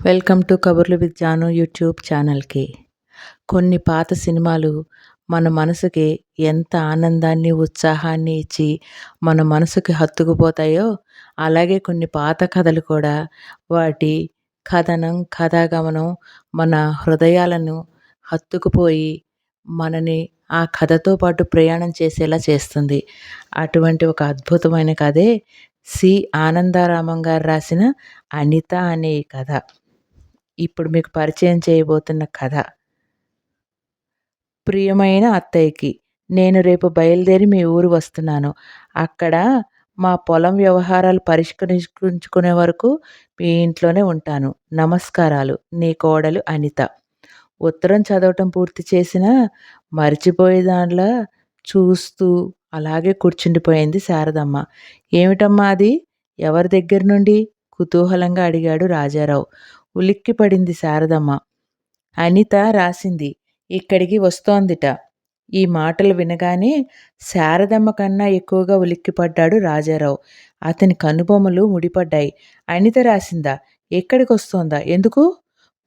Welcome to కబుర్లు with Janu YouTube ఛానల్‌కి. కొన్ని పాత సినిమాలు మన మనసుకి ఎంత ఆనందాన్ని, ఉత్సాహాన్ని ఇచ్చి మన మనసుకి హత్తుకుపోతాయో, అలాగే కొన్ని పాత కథలు కూడా వాటి కథనం, కథాగమనం మన హృదయాలను హత్తుకుపోయి మనని ఆ కథతో పాటు ప్రయాణం చేసేలా చేస్తుంది. అటువంటి ఒక అద్భుతమైన కథే ఆనందారామం గారు రాసిన 'అనిత' అనే ఈ కథ. ఇప్పుడు మీకు పరిచయం చేయబోతున్న కథ. ప్రియమైన అత్తయ్యకి, నేను రేపు బయలుదేరి మీ ఊరు వస్తున్నాను. అక్కడ మా పొలం వ్యవహారాలు పరిష్కరించుకునే వరకు మీ ఇంట్లోనే ఉంటాను. నమస్కారాలు. నీ కోడలు అనిత. ఉత్తరం చదవటం పూర్తి చేసినా మర్చిపోయేదానిలా చూస్తూ అలాగే కూర్చుండిపోయింది శారదమ్మ. ఏమిటమ్మా అది? ఎవరి దగ్గర నుండి? కుతూహలంగా అడిగాడు రాజారావు. ఉలిక్కిపడింది శారదమ్మ. అనిత రాసింది. ఇక్కడికి వస్తోందిట. ఈ మాటలు వినగానే శారదమ్మ కన్నా ఎక్కువగా ఉలిక్కిపడ్డాడు రాజారావు. అతని కనుబొమ్మలు ముడిపడ్డాయి. అనిత రాసిందా? ఎక్కడికొస్తోందా? ఎందుకు?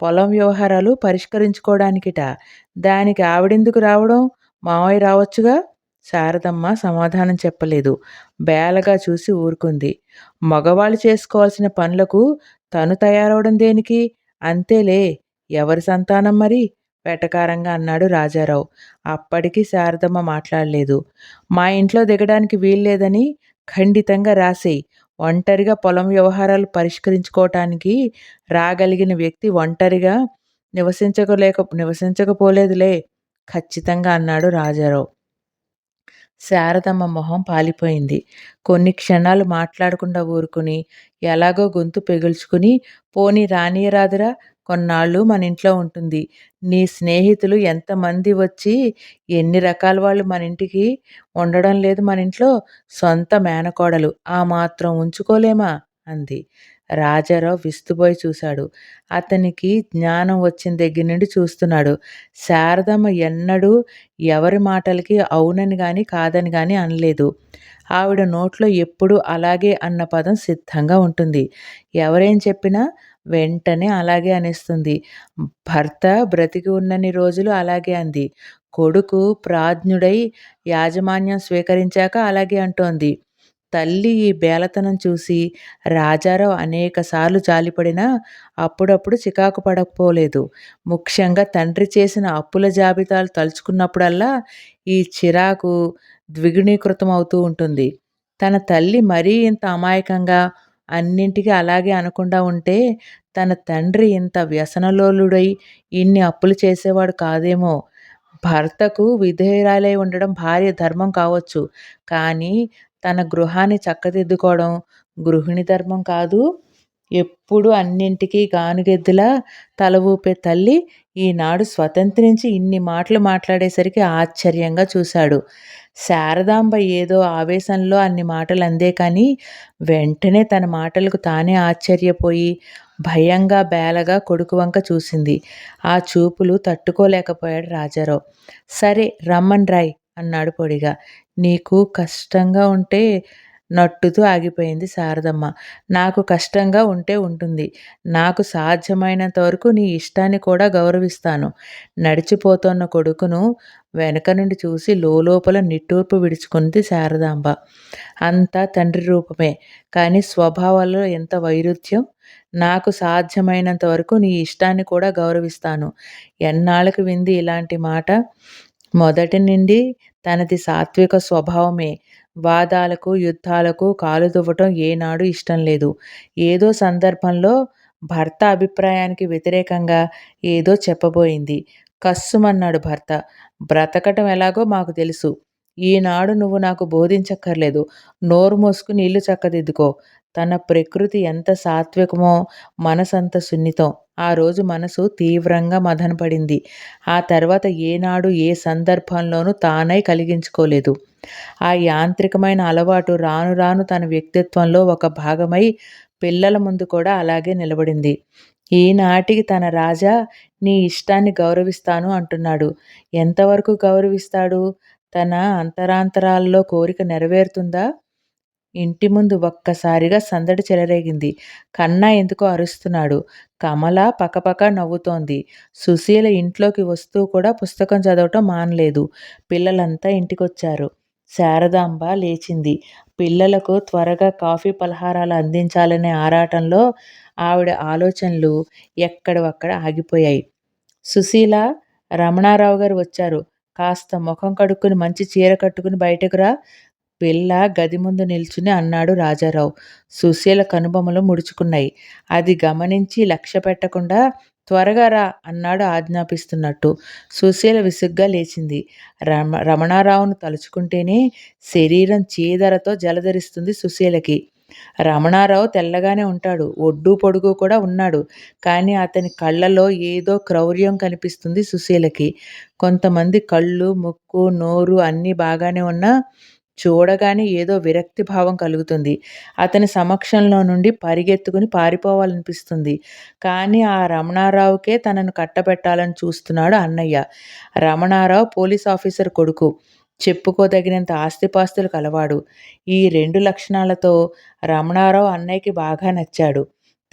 పొలం వ్యవహారాలు పరిష్కరించుకోవడానికిట. దానికి ఆవిడెందుకు రావడం? మావయ్య రావచ్చుగా? శారదమ్మ సమాధానం చెప్పలేదు. బేలగా చూసి ఊరుకుంది. మగవాళ్ళు చేసుకోవాల్సిన పనులకు తను తయారవడం దేనికి? అంతేలే. ఎవరి సంతానం మరి? వెటకారంగా అన్నాడు రాజారావు. అప్పటికి శారదమ్మ మాట్లాడలేదు. మా ఇంట్లో దిగడానికి వీల్లేదని ఖండితంగా రాసేయి. ఒంటరిగా పొలం వ్యవహారాలు పరిష్కరించుకోవటానికి రాగలిగిన వ్యక్తి ఒంటరిగా నివసించకపోలేదులే ఖచ్చితంగా అన్నాడు రాజారావు. శారదమ్మ మొహం పాలిపోయింది. కొన్ని క్షణాలు మాట్లాడకుండా ఊరుకుని, ఎలాగో గొంతు పెగుల్చుకుని, పోనీ రానీయరాదురా, కొన్నాళ్ళు మన ఇంట్లో ఉంటుంది. నీ స్నేహితులు ఎంతమంది వచ్చి ఎన్ని రకాల వాళ్ళు మన ఇంటికి ఉండడం లేదు మన ఇంట్లో. సొంత మేనకోడలు, ఆ మాత్రం ఉంచుకోలేమా? అంది. రాజారావు విస్తుపోయి చూశాడు. అతనికి జ్ఞానం వచ్చిన దగ్గర నుండి చూస్తున్నాడు. శారదమ్మ ఎన్నడూ ఎవరి మాటలకి అవునని గాని కాదని గాని అనలేదు. ఆవిడ నోట్లో ఎప్పుడూ అలాగే అన్న పదం సిద్ధంగా ఉంటుంది. ఎవరేం చెప్పినా వెంటనే అలాగే అనేస్తుంది. భర్త బ్రతికి ఉన్నన్ని రోజులు అలాగే అంది. కొడుకు ప్రాజ్ఞుడై యాజమాన్యం స్వీకరించాక అలాగే అంటోంది. తల్లి ఈ బేలతనం చూసి రాజారావు అనేకసార్లు జాలిపడినా అప్పుడప్పుడు చికాకు పడకపోలేదు. ముఖ్యంగా తండ్రి చేసిన అప్పుల జాబితాలు తలుచుకున్నప్పుడల్లా ఈ చిరాకు ద్విగుణీకృతం అవుతూ ఉంటుంది. తన తల్లి మరీ ఇంత అమాయకంగా అన్నింటికీ అలాగే అనకుండా ఉంటే తన తండ్రి ఇంత వ్యసనలోలుడై ఇన్ని అప్పులు చేసేవాడు కాదేమో. భర్తకు విధేయురాలై ఉండడం భార్య ధర్మం కావచ్చు. కానీ తన గృహాన్ని చక్కదిద్దుకోవడం గృహిణి ధర్మం కాదు. ఎప్పుడు అన్నింటికీ గానుగెద్దులా తల ఊపే తల్లి ఈనాడు స్వతంత్రించి ఇన్ని మాటలు మాట్లాడేసరికి ఆశ్చర్యంగా చూశాడు. శారదాంబ ఏదో ఆవేశంలో అన్ని మాటలు అందే కానీ వెంటనే తన మాటలకు తానే ఆశ్చర్యపోయి భయంగా బేలగా కొడుకు వంక చూసింది. ఆ చూపులు తట్టుకోలేకపోయాడు రాజారావు. సరే రమ్మన్రాయ్ అన్నాడు పొడిగా. నీకు కష్టంగా ఉంటే నట్టుతూ ఆగిపోయింది శారదమ్మ. నాకు కష్టంగా ఉంటే ఉంటుంది. నాకు సాధ్యమైనంత వరకు నీ ఇష్టాన్ని కూడా గౌరవిస్తాను. నడిచిపోతున్న కొడుకును వెనక నుండి చూసి లోలోపల నిట్టూర్పు విడుచుకుంది శారదాంబ. అంతా తండ్రి రూపమే, కానీ స్వభావాల్లో ఎంత వైరుధ్యం. నాకు సాధ్యమైనంత వరకు నీ ఇష్టాన్ని కూడా గౌరవిస్తాను. ఎన్నాళ్ళకు వింది ఇలాంటి మాట? మొదటి నుండి తనది సాత్విక స్వభావమే. వాదాలకు, యుద్ధాలకు కాలు దువ్వటం ఏనాడు ఇష్టం లేదు. ఏదో సందర్భంలో భర్త అభిప్రాయానికి వ్యతిరేకంగా ఏదో చెప్పబోయింది. కస్సుమన్నాడు భర్త. బ్రతకటం ఎలాగో మాకు తెలుసు. ఈనాడు నువ్వు నాకు బోధించక్కర్లేదు. నోరు మూసుకుని ఇల్లు చక్కదిద్దుకో. తన ప్రకృతి ఎంత సాత్వికమో మనసంత సున్నితం. ఆ రోజు మనసు తీవ్రంగా మదనపడింది. ఆ తర్వాత ఏనాడు ఏ సందర్భంలోనూ తానై కలిగించుకోలేదు. ఆ యాంత్రికమైన అలవాటు రాను రాను తన వ్యక్తిత్వంలో ఒక భాగమై పిల్లల ముందు కూడా అలాగే నిలబడింది. ఈనాటికి తన రాజా నీ ఇష్టాన్ని గౌరవిస్తాను అంటున్నాడు. ఎంతవరకు గౌరవిస్తాడు? తన అంతరాంతరాల్లో కోరిక నెరవేరుతుందా? ఇంటి ముందు ఒక్కసారిగా సందడి చెలరేగింది. కన్నా ఎందుకో అరుస్తున్నాడు. కమల పకపక నవ్వుతోంది. సుశీల ఇంట్లోకి వస్తూ కూడా పుస్తకం చదవటం మానలేదు. పిల్లలంతా ఇంటికొచ్చారు. శారదాంబ లేచింది. పిల్లలకు త్వరగా కాఫీ పలహారాలు అందించాలనే ఆరాటంలో ఆవిడ ఆలోచనలు ఎక్కడివక్కడ ఆగిపోయాయి. సుశీల, రమణారావు గారు వచ్చారు. కాస్త మొఖం కడుక్కుని మంచి చీర కట్టుకుని బయటకు రా. పిల్ల గది ముందు నిల్చుని అన్నాడు రాజారావు. సుశీల కనుబొమలు ముడుచుకున్నాయి. అది గమనించి లక్ష్య పెట్టకుండా త్వరగా రా అన్నాడు ఆజ్ఞాపిస్తున్నట్టు. సుశీల విసుగ్గా లేచింది. రమణారావును తలుచుకుంటేనే శరీరం చీదరతో జలధరిస్తుంది సుశీలకి. రమణారావు తెల్లగానే ఉంటాడు. ఒడ్డు పొడుగు కూడా ఉన్నాడు. కానీ అతని కళ్ళలో ఏదో క్రౌర్యం కనిపిస్తుంది సుశీలకి. కొంతమంది కళ్ళు, ముక్కు, నోరు అన్నీ బాగానే ఉన్నా చూడగానే ఏదో విరక్తి భావం కలుగుతుంది. అతని సమక్షంలో నుండి పరిగెత్తుకుని పారిపోవాలనిపిస్తుంది. కానీ ఆ రమణారావుకే తనను కట్టబెట్టాలని చూస్తున్నాడు అన్నయ్య. రమణారావు పోలీస్ ఆఫీసర్ కొడుకు. చెప్పుకోదగినంత ఆస్తిపాస్తులు కలవాడు. ఈ 2 లక్షణాలతో రమణారావు అన్నయ్యకి బాగా నచ్చాడు.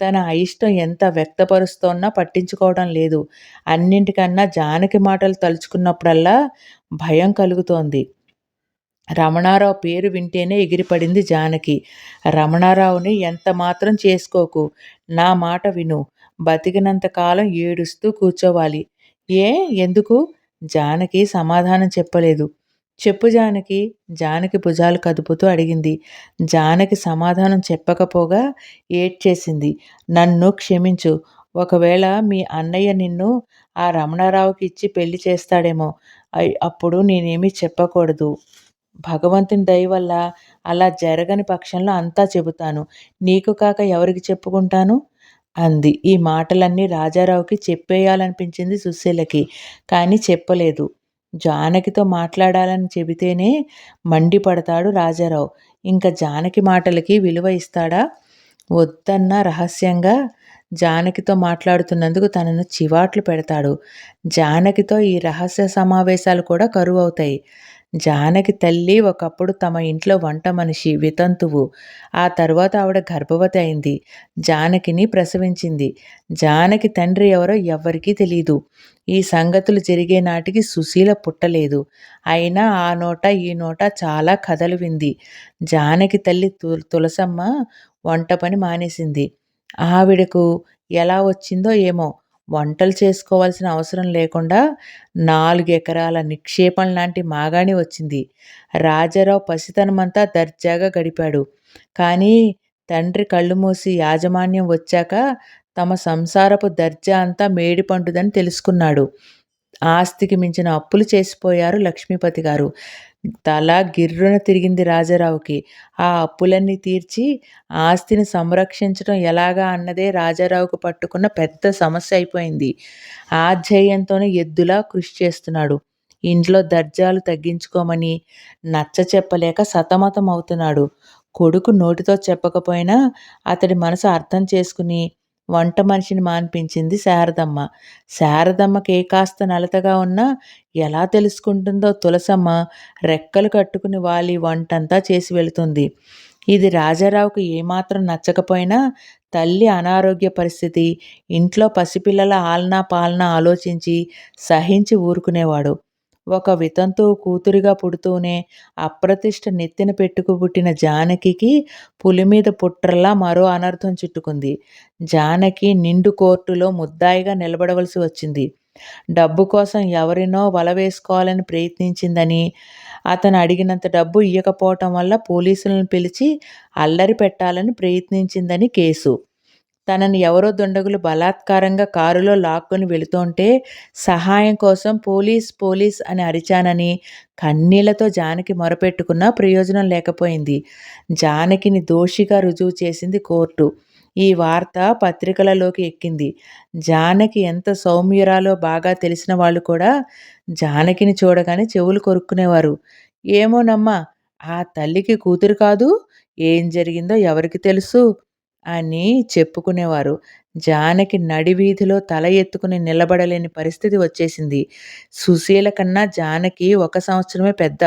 తన అయిష్టం ఎంత వ్యక్తపరుస్తోన్నా పట్టించుకోవడం లేదు. అన్నింటికన్నా జానకి మాటలు తలుచుకున్నప్పుడల్లా భయం కలుగుతోంది. రమణారావు పేరు వింటేనే ఎగిరిపడింది జానకి. రమణారావుని ఎంత మాత్రం చేసుకోకు. నా మాట విను. బతికినంత కాలం ఏడుస్తూ కూర్చోవాలి. ఏ ఎందుకు? జానకి సమాధానం చెప్పలేదు. చెప్పు జానకి, జానకి భుజాలు కదుపుతూ అడిగింది. జానకి సమాధానం చెప్పకపోగా ఏడ్చేసింది. నన్ను క్షమించు. ఒకవేళ మీ అన్నయ్య నిన్ను ఆ రమణారావుకి ఇచ్చి పెళ్లి చేస్తాడేమో. అప్పుడు నేనేమీ చెప్పకూడదు. భగవంతుని దయ వల్ల అలా జరగని పక్షంలో అంతా చెబుతాను. నీకు కాక ఎవరికి చెప్పుకుంటాను? అంది. ఈ మాటలన్నీ రాజారావుకి చెప్పేయాలనిపించింది సుశీలకి. కానీ చెప్పలేదు. జానకితో మాట్లాడాలని చెబితేనే మండిపడతాడు రాజారావు. ఇంక జానకి మాటలకి విలువ ఇస్తాడా? వద్దన్నా రహస్యంగా జానకితో మాట్లాడుతున్నందుకు తనను చివాట్లు పెడతాడు. జానకితో ఈ రహస్య సమావేశాలు కూడా కరువవుతాయి. జానకి తల్లి ఒకప్పుడు తమ ఇంట్లో వంట మనిషి, వితంతువు. ఆ తర్వాత ఆవిడ గర్భవతి అయింది. జానకిని ప్రసవించింది. జానకి తండ్రి ఎవరో ఎవ్వరికీ తెలీదు. ఈ సంగతులు జరిగే నాటికి సుశీల పుట్టలేదు. అయినా ఆ నోట ఈ నోట చాలా కథలు వింది. జానకి తల్లి తులసమ్మ వంట పని మానేసింది. ఆవిడకు ఎలా వచ్చిందో ఏమో, వంటలు చేసుకోవాల్సిన అవసరం లేకుండా 4 ఎకరాల నిక్షేపం లాంటి మాగాణి వచ్చింది. రాజారావు పసితనమంతా దర్జాగా గడిపాడు. కానీ తండ్రి కళ్ళు మూసి యాజమాన్యం వచ్చాక తమ సంసారపు దర్జా అంతా మేడిపండుదని తెలుసుకున్నాడు. ఆస్తికి మించిన అప్పులు చేసిపోయారు లక్ష్మీపతి గారు. తల గిర్రున తిరిగింది రాజారావుకి. ఆ అప్పులన్నీ తీర్చి ఆస్తిని సంరక్షించడం ఎలాగా అన్నదే రాజారావుకు పట్టుకున్న పెద్ద సమస్య అయిపోయింది. ఆ ధ్యేయంతోనే ఎద్దులా కృషి చేస్తున్నాడు. ఇంట్లో దర్జాలు తగ్గించుకోమని నచ్చచెప్పలేక సతమతం అవుతున్నాడు. కొడుకు నోటితో చెప్పకపోయినా అతడి మనసు అర్థం చేసుకుని వంట మనిషిని మాన్పించింది శారదమ్మ. శారదమ్మకి ఏ కాస్త నలతగా ఉన్నా ఎలా తెలుసుకుంటుందో తులసమ్మ రెక్కలు కట్టుకుని వాలి వంటంతా చేసి వెళుతుంది. ఇది రాజారావుకు ఏమాత్రం నచ్చకపోయినా తల్లి అనారోగ్య పరిస్థితి, ఇంట్లో పసిపిల్లల ఆలనా పాలనా ఆలోచించి సహించి ఊరుకునేవాడు. ఒక వితంతువు కూతురిగా పుడుతూనే అప్రతిష్ట నెత్తిన పెట్టుకు పుట్టిన జానకికి పులిమీద పుట్రలా మరో అనర్థం చుట్టుకుంది. జానకి నిండు కోర్టులో ముద్దాయిగా నిలబడవలసి వచ్చింది. డబ్బు కోసం ఎవరినో వల వేసుకోవాలని ప్రయత్నించిందని, అతను అడిగినంత డబ్బు ఇయ్యకపోవటం వల్ల పోలీసులను పిలిచి అల్లరి పెట్టాలని ప్రయత్నించిందని కేసు. తనని ఎవరో దుండగులు బలాత్కారంగా కారులో లాక్కొని వెళుతుంటే సహాయం కోసం పోలీస్ పోలీస్ అని అరిచానని కన్నీళ్లతో జానకి మొరపెట్టుకున్నా ప్రయోజనం లేకపోయింది. జానకిని దోషిగా రుజువు చేసింది కోర్టు. ఈ వార్త పత్రికలలోకి ఎక్కింది. జానకి ఎంత సౌమ్యురాలో బాగా తెలిసిన వాళ్ళు కూడా జానకిని చూడగానే చెవులు కొరుక్కునేవారు. ఏమోనమ్మా, ఆ తల్లికి కూతురు కాదు, ఏం జరిగిందో ఎవరికి తెలుసు అని చెప్పుకునేవారు. జానకి నడివీధిలో తల ఎత్తుకుని నిలబడలేని పరిస్థితి వచ్చేసింది. సుశీల కన్నా జానకి 1 సంవత్సరమే పెద్ద.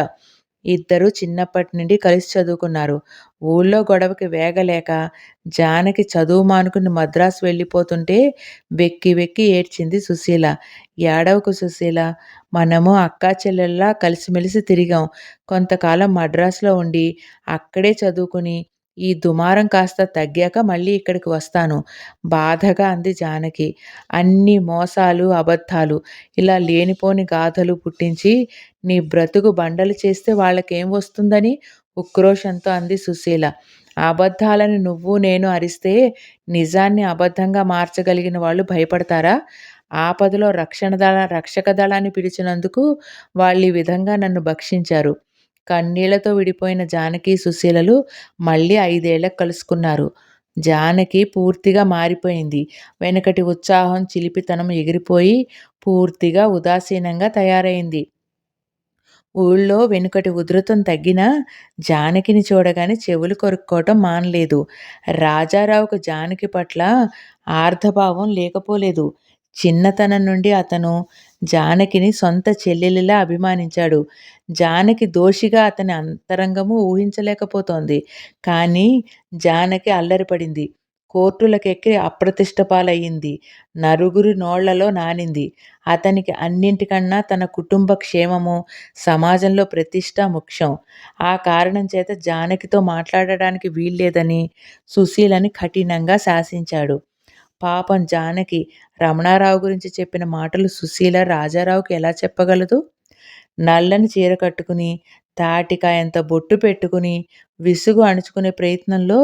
ఇద్దరూ చిన్నప్పటి నుండి కలిసి చదువుకున్నారు. ఊళ్ళో గొడవకి వేగలేక జానకి చదువు మానుకుని మద్రాసు వెళ్ళిపోతుంటే వెక్కి వెక్కి ఏడ్చింది సుశీల. "ఏడవకు సుశీల, మనము అక్కా చెల్లెల్లా కలిసిమెలిసి తిరిగాం. కొంతకాలం మద్రాసులో ఉండి అక్కడే చదువుకుని ఈ దుమారం కాస్త తగ్గాక మళ్ళీ ఇక్కడికి వస్తాను" బాధగా అంది జానకి. అన్నీ మోసాలు, అబద్ధాలు, ఇలా లేనిపోని గాథలు పుట్టించి నీ బ్రతుకు బండలు చేస్తే వాళ్ళకేం వస్తుందని ఉక్రోషంతో అంది సుశీల. అబద్ధాలని నువ్వు నేను అరిస్తే నిజాన్ని అబద్ధంగా మార్చగలిగిన వాళ్ళు భయపడతారా? ఆపదలో రక్షక దళాన్ని పిలిచినందుకు వాళ్ళీ విధంగా నన్ను భక్షించారు. కన్నీళ్లతో విడిపోయిన జానకి, సుశీలలు మళ్ళీ 5 ఏళ్లకు కలుసుకున్నారు. జానకి పూర్తిగా మారిపోయింది. వెనకటి ఉత్సాహం, చిలిపితనం ఎగిరిపోయి పూర్తిగా ఉదాసీనంగా తయారైంది. ఊళ్ళో వెనుకటి ఉధృతం తగ్గినా జానకిని చూడగానే చెవులు కొరుక్కోవటం మానలేదు. రాజారావుకు జానకి పట్ల ఆర్ధభావం లేకపోలేదు. చిన్నతనం నుండి అతను జానకిని సొంత చెల్లెలిలా అభిమానించాడు. జానకి దోషిగా అతని అంతరంగము ఊహించలేకపోతోంది. కానీ జానకి అల్లరిపడింది. కోర్టులకెక్కి అప్రతిష్ట పాలయ్యింది. నలుగురి నోళ్లలో నానింది. అతనికి అన్నింటికన్నా తన కుటుంబ క్షేమము, సమాజంలో ప్రతిష్ట ముఖ్యం. ఆ కారణం చేత జానకితో మాట్లాడడానికి వీల్లేదని సుశీలని కఠినంగా శాసించాడు. పాపం జానకి రమణారావు గురించి చెప్పిన మాటలు సుశీల రాజారావుకి ఎలా చెప్పగలదు? నల్లని చీర కట్టుకుని, తాటికాయంత బొట్టు పెట్టుకుని, విసుగు అణుచుకునే ప్రయత్నంలో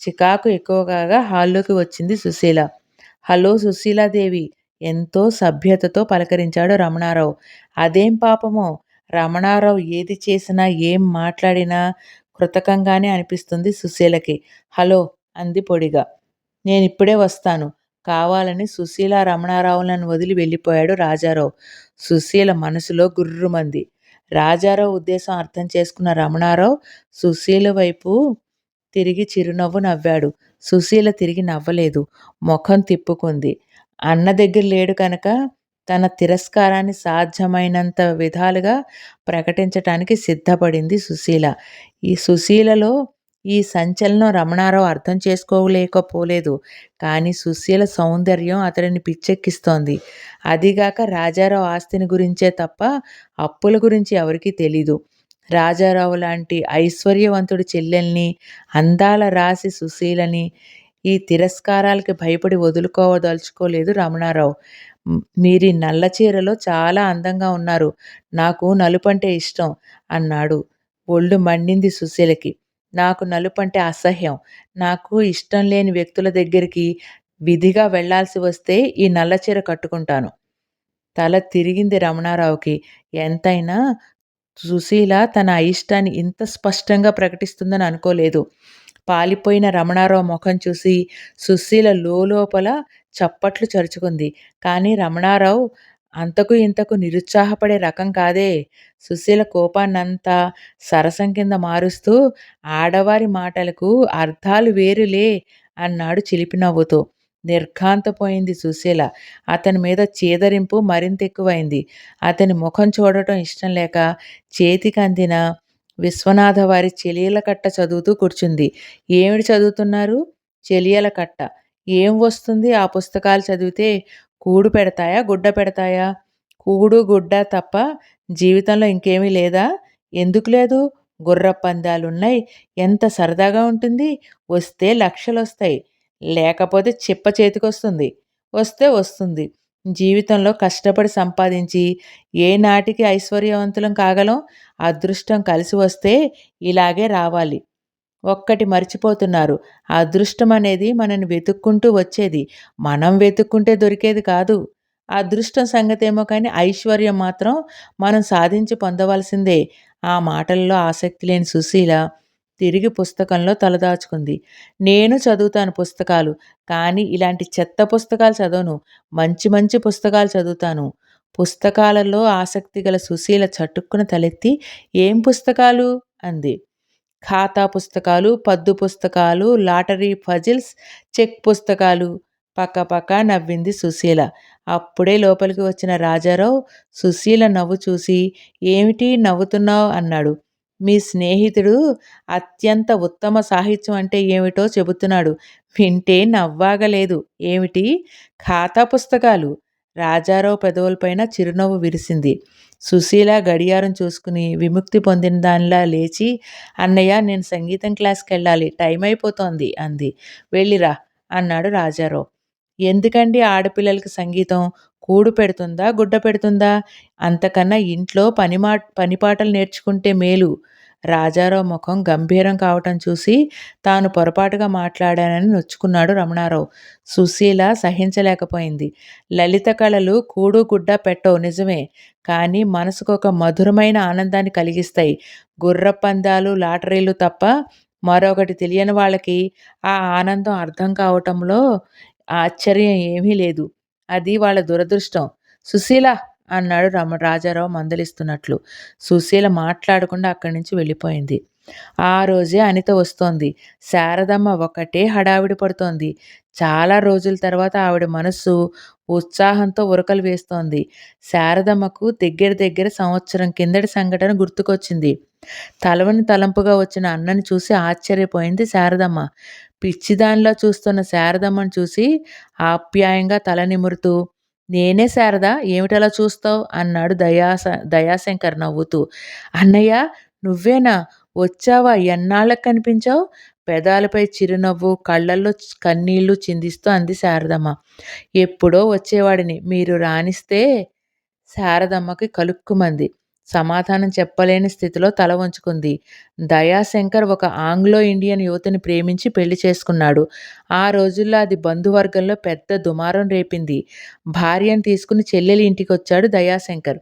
చికాకు ఎక్కువ కాగా హాల్లోకి వచ్చింది సుశీల. "హలో సుశీలాదేవి" ఎంతో సభ్యతతో పలకరించాడు రమణారావు. అదేం పాపమో, రమణారావు ఏది చేసినా, ఏం మాట్లాడినా కృతకంగానే అనిపిస్తుంది సుశీలకి. "హలో" అంది పొడిగా. "నేనిప్పుడే వస్తాను" కావాలని సుశీల, రమణారావులను వదిలి వెళ్ళిపోయాడు రాజారావు. సుశీల మనసులో గుర్రుమంది. రాజారావు ఉద్దేశం అర్థం చేసుకున్న రమణారావు సుశీల వైపు తిరిగి చిరునవ్వు నవ్వాడు. సుశీల తిరిగి నవ్వలేదు. ముఖం తిప్పుకుంది. అన్న దగ్గర లేడు కనుక తన తిరస్కారాన్ని సాధ్యమైనంత విధాలుగా ప్రకటించటానికి సిద్ధపడింది సుశీల. ఈ సుశీలలో ఈ సంచలనం రమణారావు అర్థం చేసుకోలేకపోలేదు. కానీ సుశీల సౌందర్యం అతడిని పిచ్చెక్కిస్తోంది. అదీగాక రాజారావు ఆస్తిని గురించే తప్ప అప్పుల గురించి ఎవరికీ తెలీదు. రాజారావు లాంటి ఐశ్వర్యవంతుడి చెల్లెల్ని, అందాల రాశి సుశీలని ఈ తిరస్కారాలకి భయపడి వదులుకోదలుచుకోలేదు రమణారావు. "మీరీ నల్ల చీరలో చాలా అందంగా ఉన్నారు. నాకు నలుపంటే ఇష్టం" అన్నాడు. ఒళ్ళు మండింది సుశీలకి. "నాకు నలుపంటే అసహ్యం. నాకు ఇష్టం లేని వ్యక్తుల దగ్గరికి విధిగా వెళ్లాల్సి వస్తే ఈ నల్ల చీర కట్టుకుంటాను." తల తిరిగింది రమణారావుకి. ఎంతైనా సుశీల తన అయిష్టాన్ని ఇంత స్పష్టంగా ప్రకటిస్తుందని అనుకోలేదు. పాలిపోయిన రమణారావు ముఖం చూసి సుశీల లోలోపల చప్పట్లు చరుచుకుంది. కానీ రమణారావు అంతకు ఇంతకు నిరుత్సాహపడే రకం కాదే. సుశీల కోపాన్నంతా సరసం కింద మారుస్తూ "ఆడవారి మాటలకు అర్థాలు వేరులే" అన్నాడు చిలిపి నవ్వుతూ. నిర్ఘాంతపోయింది సుశీల. అతని మీద చీదరింపు మరింత ఎక్కువైంది. అతని ముఖం చూడటం ఇష్టం లేక చేతికి అందిన విశ్వనాథ వారి చెలియల కట్ట చదువుతూ కూర్చుంది. "ఏమిటి చదువుతున్నారు?" "చెలియల కట్ట." "ఏం వస్తుంది ఆ పుస్తకాలు చదివితే? కూడు పెడతాయా, గుడ్డ పెడతాయా?" "కూడు గుడ్డ తప్ప జీవితంలో ఇంకేమీ లేదా?" "ఎందుకు లేదు? గుర్రపు పందాలున్నాయి. ఎంత సరదాగా ఉంటుంది. వస్తే లక్షలొస్తాయి. లేకపోతే చిప్ప చేతికొస్తుంది. వస్తే వస్తుంది. జీవితంలో కష్టపడి సంపాదించి ఏనాటికి ఐశ్వర్యవంతులం కాగలం? అదృష్టం కలిసి వస్తే ఇలాగే రావాలి. ఒక్కటి మర్చిపోతున్నారు. అదృష్టం అనేది మనని వెతుక్కుంటూ వచ్చేది. మనం వెతుక్కుంటే దొరికేది కాదు. అదృష్టం సంగతేమో కానీ ఐశ్వర్యం మాత్రం మనం సాధించి పొందవలసిందే." ఆ మాటల్లో ఆసక్తి లేని సుశీల తిరిగి పుస్తకంలో తలదాచుకుంది. "నేను చదువుతాను పుస్తకాలు. కానీ ఇలాంటి చెత్త పుస్తకాలు చదవను. మంచి మంచి పుస్తకాలు చదువుతాను." పుస్తకాలలో ఆసక్తి గల సుశీల చటుక్కున తలెత్తి "ఏం పుస్తకాలు?" అంది. "ఖాతా పుస్తకాలు, పద్దు పుస్తకాలు, లాటరీ పజిల్స్, చెక్ పుస్తకాలు." పకపక నవ్వింది సుశీల. అప్పుడే లోపలికి వచ్చిన రాజారావు సుశీల నవ్వు చూసి "ఏమిటి నవ్వుతున్నావ్?" అన్నాడు. మీ స్నేహితుడు అత్యంత ఉత్తమ సాహిత్యం అంటే ఏమిటో చెబుతున్నాడు. వింటే నవ్వాగలేదు. ఏమిటి? ఖాతా పుస్తకాలు. రాజారావు పెదవులపైన చిరునవ్వు విరిసింది. సుశీల గడియారం చూసుకుని విముక్తి పొందిన దానిలా లేచి, "అన్నయ్య, నేను సంగీతం క్లాస్‌కెళ్ళాలి. టైం అయిపోతోంది" అంది. "వెళ్ళిరా" అన్నాడు రాజారావు. ఎందుకండి ఆడపిల్లలకి సంగీతం? కూడు పెడుతుందా? గుడ్డ పెడుతుందా? అంతకన్నా ఇంట్లో పనిపాటలు నేర్చుకుంటే మేలు. రాజారావు ముఖం గంభీరం కావటం చూసి తాను పొరపాటుగా మాట్లాడానని నొచ్చుకున్నాడు రమణారావు. సుశీల సహించలేకపోయింది. లలిత కళలు కూడు గుడ్డ పెట్టవు నిజమే. కానీ మనసుకొక మధురమైన ఆనందాన్ని కలిగిస్తాయి. గుర్రపందాలు, లాటరీలు తప్ప మరొకటి తెలియని వాళ్ళకి ఆ ఆనందం అర్థం కావటంలో ఆశ్చర్యం ఏమీ లేదు. అది వాళ్ళ దురదృష్టం. "సుశీల" అన్నాడు రాజారావు మందలిస్తున్నట్లు. సుశీల మాట్లాడకుండా అక్కడి నుంచి వెళ్ళిపోయింది. ఆ రోజే అనిత వస్తోంది. శారదమ్మ ఒకటే హడావిడి పడుతోంది. చాలా రోజుల తర్వాత ఆవిడ మనస్సు ఉత్సాహంతో ఉరకలు వేస్తోంది. శారదమ్మకు దగ్గర దగ్గర సంవత్సరం కిందటి సంఘటన గుర్తుకొచ్చింది. తలవని తలంపుగా వచ్చిన అన్నని చూసి ఆశ్చర్యపోయింది శారదమ్మ. పిచ్చిదానిలా చూస్తున్న శారదమ్మను చూసి ఆప్యాయంగా తల నిమురుతూ, "నేనే శారద, ఏమిటలా చూస్తావ్?" అన్నాడు దయాశంకర్ నవ్వుతూ. "అన్నయ్య, నువ్వేనా? వచ్చావా? ఎన్నాళ్ళకి కనిపించావు?" పెదాలపై చిరునవ్వు, కళ్ళల్లో కన్నీళ్లు చిందిస్తూ అంది శారదమ్మ. "ఎప్పుడో వచ్చేవాడిని. మీరు రానిస్తే." శారదమ్మకి కలుక్కుమంది. సమాధానం చెప్పలేని స్థితిలో తల వంచుకుంది. దయాశంకర్ ఒక ఆంగ్లో ఇండియన్ యువతిని ప్రేమించి పెళ్లి చేసుకున్నాడు. ఆ రోజుల్లో అది బంధువర్గంలో పెద్ద దుమారం రేపింది. భార్యను తీసుకుని చెల్లెలి ఇంటికొచ్చాడు దయాశంకర్.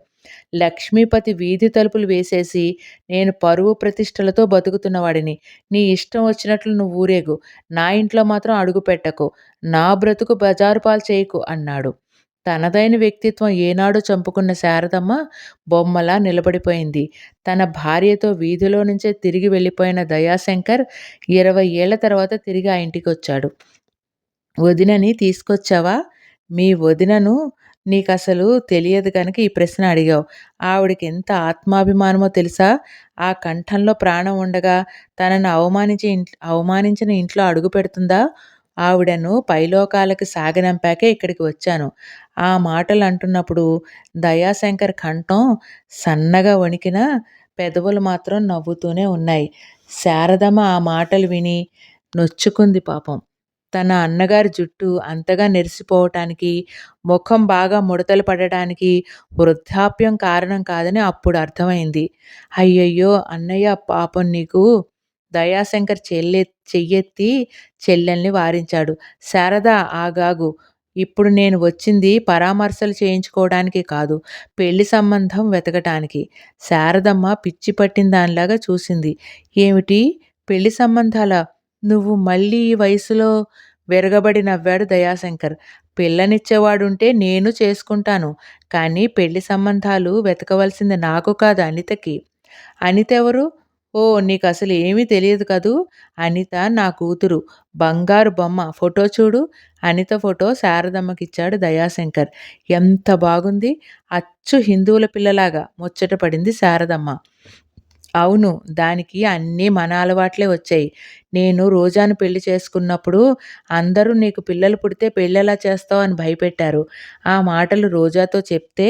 లక్ష్మీపతి వీధి తలుపులు వేసేసి, "నేను పరువు ప్రతిష్టలతో బతుకుతున్నవాడిని. నీ ఇష్టం వచ్చినట్లు నువ్వు ఊరేగు. నా ఇంట్లో మాత్రం అడుగుపెట్టకు. నా బ్రతుకు బజారు పాలు చేయకు" అన్నాడు. తనదైన వ్యక్తిత్వం ఏనాడో చంపుకున్న శారదమ్మ బొమ్మలా నిలబడిపోయింది. తన భార్యతో వీధిలో నుంచే తిరిగి వెళ్ళిపోయిన దయాశంకర్ 20 ఏళ్ల తర్వాత తిరిగి ఆ ఇంటికొచ్చాడు. "వదినని తీసుకొచ్చావా? మీ వదినను నీకసలు తెలియదు కనుక ఈ ప్రశ్న అడిగావు. ఆవిడకి ఎంత ఆత్మాభిమానమో తెలుసా? ఆ కంఠంలో ప్రాణం ఉండగా తనను అవమానించిన ఇంట్లో అడుగుపెడుతుందా? ఆవిడను పైలోకాలకి సాగనంపాకే ఇక్కడికి వచ్చాను." ఆ మాటలు అంటున్నప్పుడు దయాశంకర్ కంఠం సన్నగా వణికినా పెదవులు మాత్రం నవ్వుతూనే ఉన్నాయి. శారదమ్మ ఆ మాటలు విని నొచ్చుకుంది పాపం. తన అన్నగారి జుట్టు అంతగా నెరిసిపోవటానికి, ముఖం బాగా ముడతలు పడటానికి వృద్ధాప్యం కారణం కాదని అప్పుడు అర్థమైంది. "అయ్యయ్యో అన్నయ్య, పాపం నీకు." దయాశంకర్ చెయ్యెత్తి చెల్లెల్ని వారించాడు. "శారదా, ఆగాగు. ఇప్పుడు నేను వచ్చింది పరామర్శలు చేయించుకోవడానికి కాదు, పెళ్లి సంబంధం వెతకటానికి." శారదమ్మ పిచ్చి పట్టిన దానిలాగా చూసింది. "ఏమిటి? పెళ్లి సంబంధాలా? నువ్వు మళ్ళీ ఈ వయసులో?" విరగబడి నవ్వాడు దయాశంకర్. "పిల్లనిచ్చేవాడుంటే నేను చేసుకుంటాను. కానీ పెళ్లి సంబంధాలు వెతకవలసింది నాకు కాదు, అనితకి." "అనితెవరు?" "ఓహ్, నీకసలు ఏమీ తెలియదు కదూ! అనిత నా కూతురు. బంగారు బొమ్మ. ఫోటో చూడు." అనిత ఫోటో శారదమ్మకిచ్చాడు దయాశంకర్. "ఎంత బాగుంది! అచ్చు హిందువుల పిల్లలాగా" ముచ్చటపడింది శారదమ్మ. "అవును, దానికి అన్నీ మన అలవాట్లే వచ్చాయి. నేను రోజాను పెళ్లి చేసుకున్నప్పుడు అందరూ నీకు పిల్లలు పుడితే పెళ్ళెలా చేస్తావు అని భయపెట్టారు. ఆ మాటలు రోజాతో చెప్తే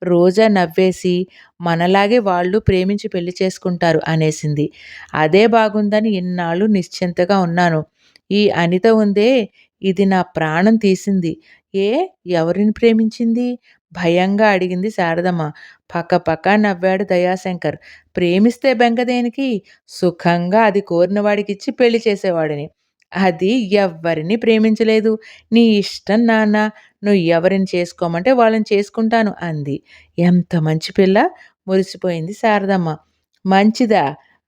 రోజా నవ్వేసి, మనలాగే వాళ్ళు ప్రేమించి పెళ్లి చేసుకుంటారు అనేసింది. అదే బాగుందని ఇన్నాళ్ళు నిశ్చింతగా ఉన్నాను. ఈ అనిత ఉందే, ఇది నా ప్రాణం తీసింది." "ఏ? ఎవరిని ప్రేమించింది?" భయంగా అడిగింది శారదమ్మ. పకపక నవ్వాడు దయాశంకర్. "ప్రేమిస్తే బెంగ దేనికి? సుఖంగా అది కోరిన వాడికిచ్చి పెళ్లి చేసేవాడిని. అది ఎవ్వరిని ప్రేమించలేదు. నీ ఇష్టం నాన్న. నువ్వు ఎవరిని చేసుకోమంటే వాళ్ళని చేసుకుంటాను" అంది. "ఎంత మంచి పిల్ల!" మురిసిపోయింది శారదమ్మ. "మంచిదా?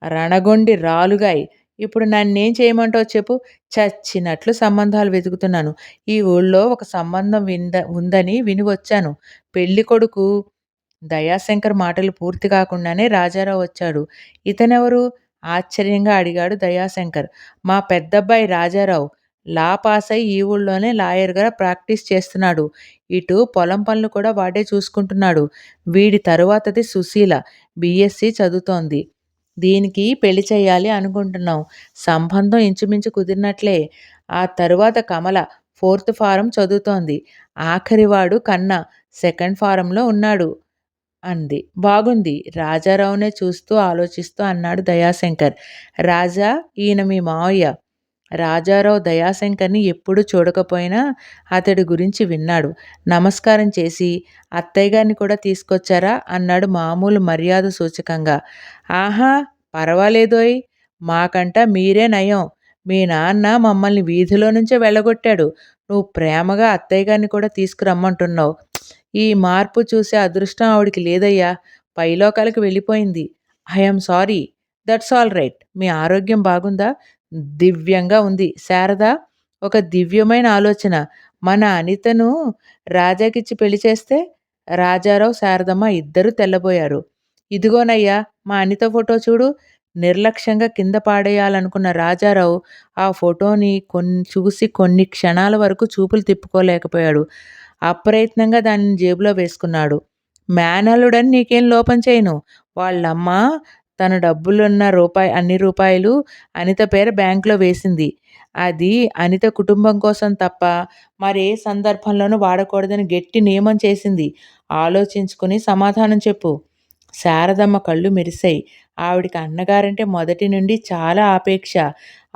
రణగొండి రాలుగాయి. ఇప్పుడు నన్నేం చేయమంటావు చెప్పు? చచ్చినట్లు సంబంధాలు వెతుకుతున్నాను. ఈ ఊళ్ళో ఒక సంబంధం ఉందని విని వచ్చాను. పెళ్ళికొడుకు." దయాశంకర్ మాటలు పూర్తి కాకుండానే రాజారావు వచ్చాడు. "ఇతనెవరు?" ఆశ్చర్యంగా అడిగాడు దయాశంకర్. "మా పెద్దబ్బాయి రాజారావు. లా పాసై ఈ ఊళ్ళోనే లాయర్‌గా ప్రాక్టీస్ చేస్తున్నాడు. ఇటు పొలం పనులు కూడా వాడే చూసుకుంటున్నాడు. వీడి తరువాతది సుశీల. బీఎస్సీ చదువుతోంది." దీనికి పెళ్లి చేయాలి అనుకుంటున్నాం. సంబంధం ఇంచుమించు కుదిరినట్లే. ఆ తరువాత కమల ఫోర్త్ ఫారం చదువుతోంది. ఆఖరివాడు కన్న సెకండ్ ఫారంలో ఉన్నాడు అంది. బాగుంది. రాజారావునే చూస్తూ ఆలోచిస్తూ అన్నాడు దయాశంకర్. రాజా, ఈయన మీ మావయ్య. రాజారావు దయాశంకర్‌ని ఎప్పుడూ చూడకపోయినా అతడి గురించి విన్నాడు. నమస్కారం చేసి, అత్తయ్యగారిని కూడా తీసుకొచ్చారా? అన్నాడు మామూలు మర్యాద సూచకంగా. ఆహా! పరవాలేదోయ్! మాకంట మీరే నయం. మీ నాన్న మమ్మల్ని వీధిలో నుంచే వెళ్ళగొట్టాడు. నువ్వు ప్రేమగా అత్తయ్యగారిని కూడా తీసుకురమ్మంటున్నావు. ఈ మార్పు చూసే అదృష్టం ఆవిడకి లేదయ్యా! పైలోకాలకు వెళ్ళిపోయింది. I am sorry. That's all right. మీ ఆరోగ్యం బాగుందా? దివ్యంగా ఉంది. శారద, ఒక దివ్యమైన ఆలోచన. మన అనితను రాజాకిచ్చి పెళ్లి చేస్తే? రాజారావు, శారదమ్మ ఇద్దరూ తెల్లబోయారు. ఇదిగోనయ్యా మా అనిత ఫోటో చూడు. నిర్లక్ష్యంగా కింద పాడేయాలనుకున్న రాజారావు ఆ ఫోటోని చూసి కొన్ని క్షణాల వరకు చూపులు తిప్పుకోలేకపోయాడు. అప్రయత్నంగా దానిని జేబులో వేసుకున్నాడు. మేనల్లుడని నీకేం లోపం చేయను. వాళ్ళమ్మ తన డబ్బులున్న అన్ని రూపాయలు అనిత పేర బ్యాంక్‌లో వేసింది. అది అనిత కుటుంబం కోసం తప్ప మరే సందర్భంలోనూ వాడకూడదని గట్టి నియమం చేసింది. ఆలోచించుకుని సమాధానం చెప్పు. శారదమ్మ కళ్ళు మెరిశాయి. ఆవిడకి అన్నగారంటే మొదటి నుండి చాలా ఆపేక్ష.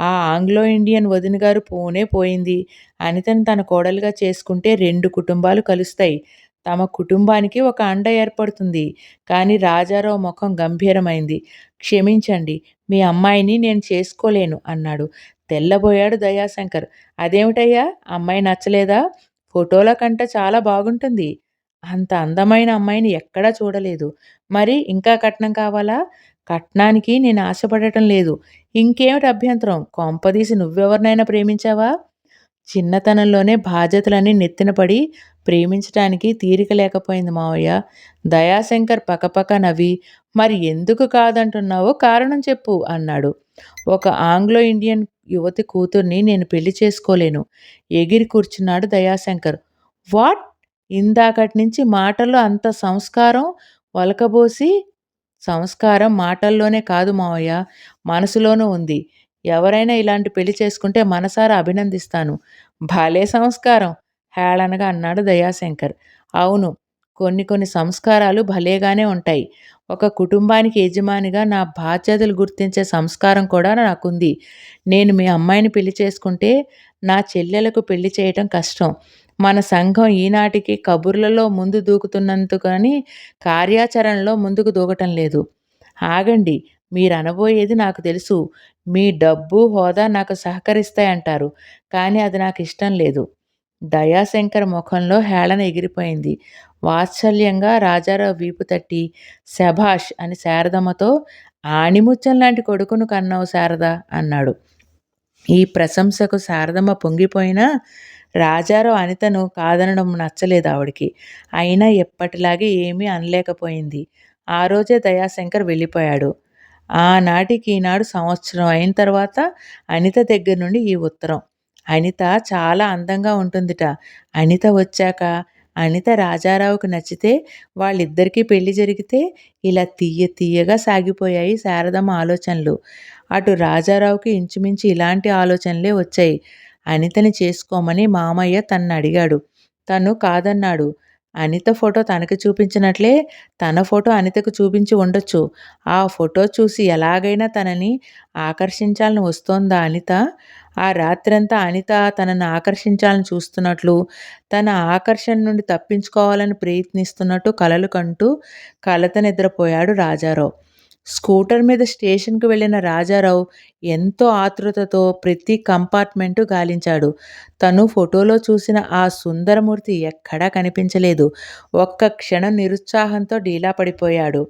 ఆ ఆంగ్లో ఇండియన్ వదిన గారు పోనే పోయింది. అనితను తన కోడలుగా చేసుకుంటే 2 కుటుంబాలు కలుస్తాయి. తమ కుటుంబానికి ఒక అండ ఏర్పడుతుంది. కానీ రాజారావు ముఖం గంభీరమైంది. క్షమించండి, మీ అమ్మాయిని నేను చేసుకోలేను అన్నాడు. తెల్లబోయాడు దయాశంకర్. అదేమిటయ్యా, అమ్మాయి నచ్చలేదా? ఫోటోల కంట చాలా బాగుంటుంది. అంత అందమైన అమ్మాయిని ఎక్కడా చూడలేదు. మరి ఇంకా కట్నం కావాలా? కట్నానికి నేను ఆశపడటం లేదు. ఇంకేమిటి అభ్యంతరం? కొంపదీసి నువ్వెవరినైనా ప్రేమించావా? చిన్నతనంలోనే బాధ్యతలన్నీ నెత్తిన పడి ప్రేమించటానికి తీరిక లేకపోయింది మావయ్య. దయాశంకర్ పకపక నవ్వి, మరి ఎందుకు కాదంటున్నావో కారణం చెప్పు అన్నాడు. ఒక ఆంగ్లో ఇండియన్ యువతి కూతుర్ని నేను పెళ్లి చేసుకోలేను. ఎగిరి కూర్చున్నాడు దయాశంకర్. వాట్? ఇందాకటి నుంచి మాటల్లో అంత సంస్కారం ఒలకబోసి, సంస్కారం మాటల్లోనే కాదు మావయ్య, మనసులోనూ ఉంది. ఎవరైనా ఇలాంటి పెళ్లి చేసుకుంటే మనసారా అభినందిస్తాను. భలే సంస్కారం! హేళనగా అన్నాడు దయాశంకర్. అవును. కొన్ని కొన్ని సంస్కారాలు భలేగానే ఉంటాయి. ఒక కుటుంబానికి యజమానిగా నా బాధ్యతలు గుర్తించే సంస్కారం కూడా నాకుంది. నేను మీ అమ్మాయిని పెళ్లి చేసుకుంటే నా చెల్లెలకు పెళ్లి చేయటం కష్టం. మన సంఘం ఈనాటికి కబుర్లలో ముందు దూకుతున్నంత కానీ కార్యాచరణలో ముందుకు దూకటం లేదు. ఆగండి. మీరనబోయేది నాకు తెలుసు. మీ డబ్బు, హోదా నాకు సహకరిస్తాయంటారు. కానీ అది నాకిష్టం లేదు. దయాశంకర్ ముఖంలో హేళన ఎగిరిపోయింది. వాత్సల్యంగా రాజారావు వీపు తట్టి, శభాష్ అని శారదమ్మతో, ఆణిముత్యం లాంటి కొడుకును కన్నావు శారద అన్నాడు. ఈ ప్రశంసకు శారదమ్మ పొంగిపోయినా రాజారావు అనితను కాదనడం నచ్చలేదు ఆవిడకి. అయినా ఎప్పటిలాగే ఏమీ అనలేకపోయింది. ఆ రోజే దయాశంకర్ వెళ్ళిపోయాడు. ఆనాటికి ఈనాడు సంవత్సరం అయిన తర్వాత అనిత దగ్గర నుండి ఈ ఉత్తరం. అనిత చాలా అందంగా ఉంటుందిట. అనిత వచ్చాక, అనిత రాజారావుకి నచ్చితే, వాళ్ళిద్దరికీ పెళ్లి జరిగితే, ఇలా తీయగా సాగిపోయాయి శారదమ్మ ఆలోచనలు. అటు రాజారావుకి ఇంచుమించు ఇలాంటి ఆలోచనలే వచ్చాయి. అనితని చేసుకోమని మామయ్య తన్నడిగాడు. తను కాదన్నాడు. అనిత ఫోటో తనకి చూపించినట్లే తన ఫోటో అనితకు చూపించి ఉండొచ్చు. ఆ ఫోటో చూసి ఎలాగైనా తనని ఆకర్షించాలని వస్తోందా అనిత? ఆ రాత్రంతా అనిత తనని ఆకర్షించాలని చూస్తున్నట్లు, తన ఆకర్షణ నుండి తప్పించుకోవాలని ప్రయత్నిస్తున్నట్టు కలలు కంటూ కలత నిద్రపోయాడు రాజారావు. స్కూటర్ మీద స్టేషన్‌కి వెళ్ళిన రాజారావు ఎంతో ఆతృతతో ప్రతి కంపార్ట్‌మెంటు గాలించాడు. తను ఫోటోలో చూసిన ఆ సుందరమూర్తి ఎక్కడా కనిపించలేదు. ఒక్క క్షణం నిరుత్సాహంతో డీలా పడిపోయాడు.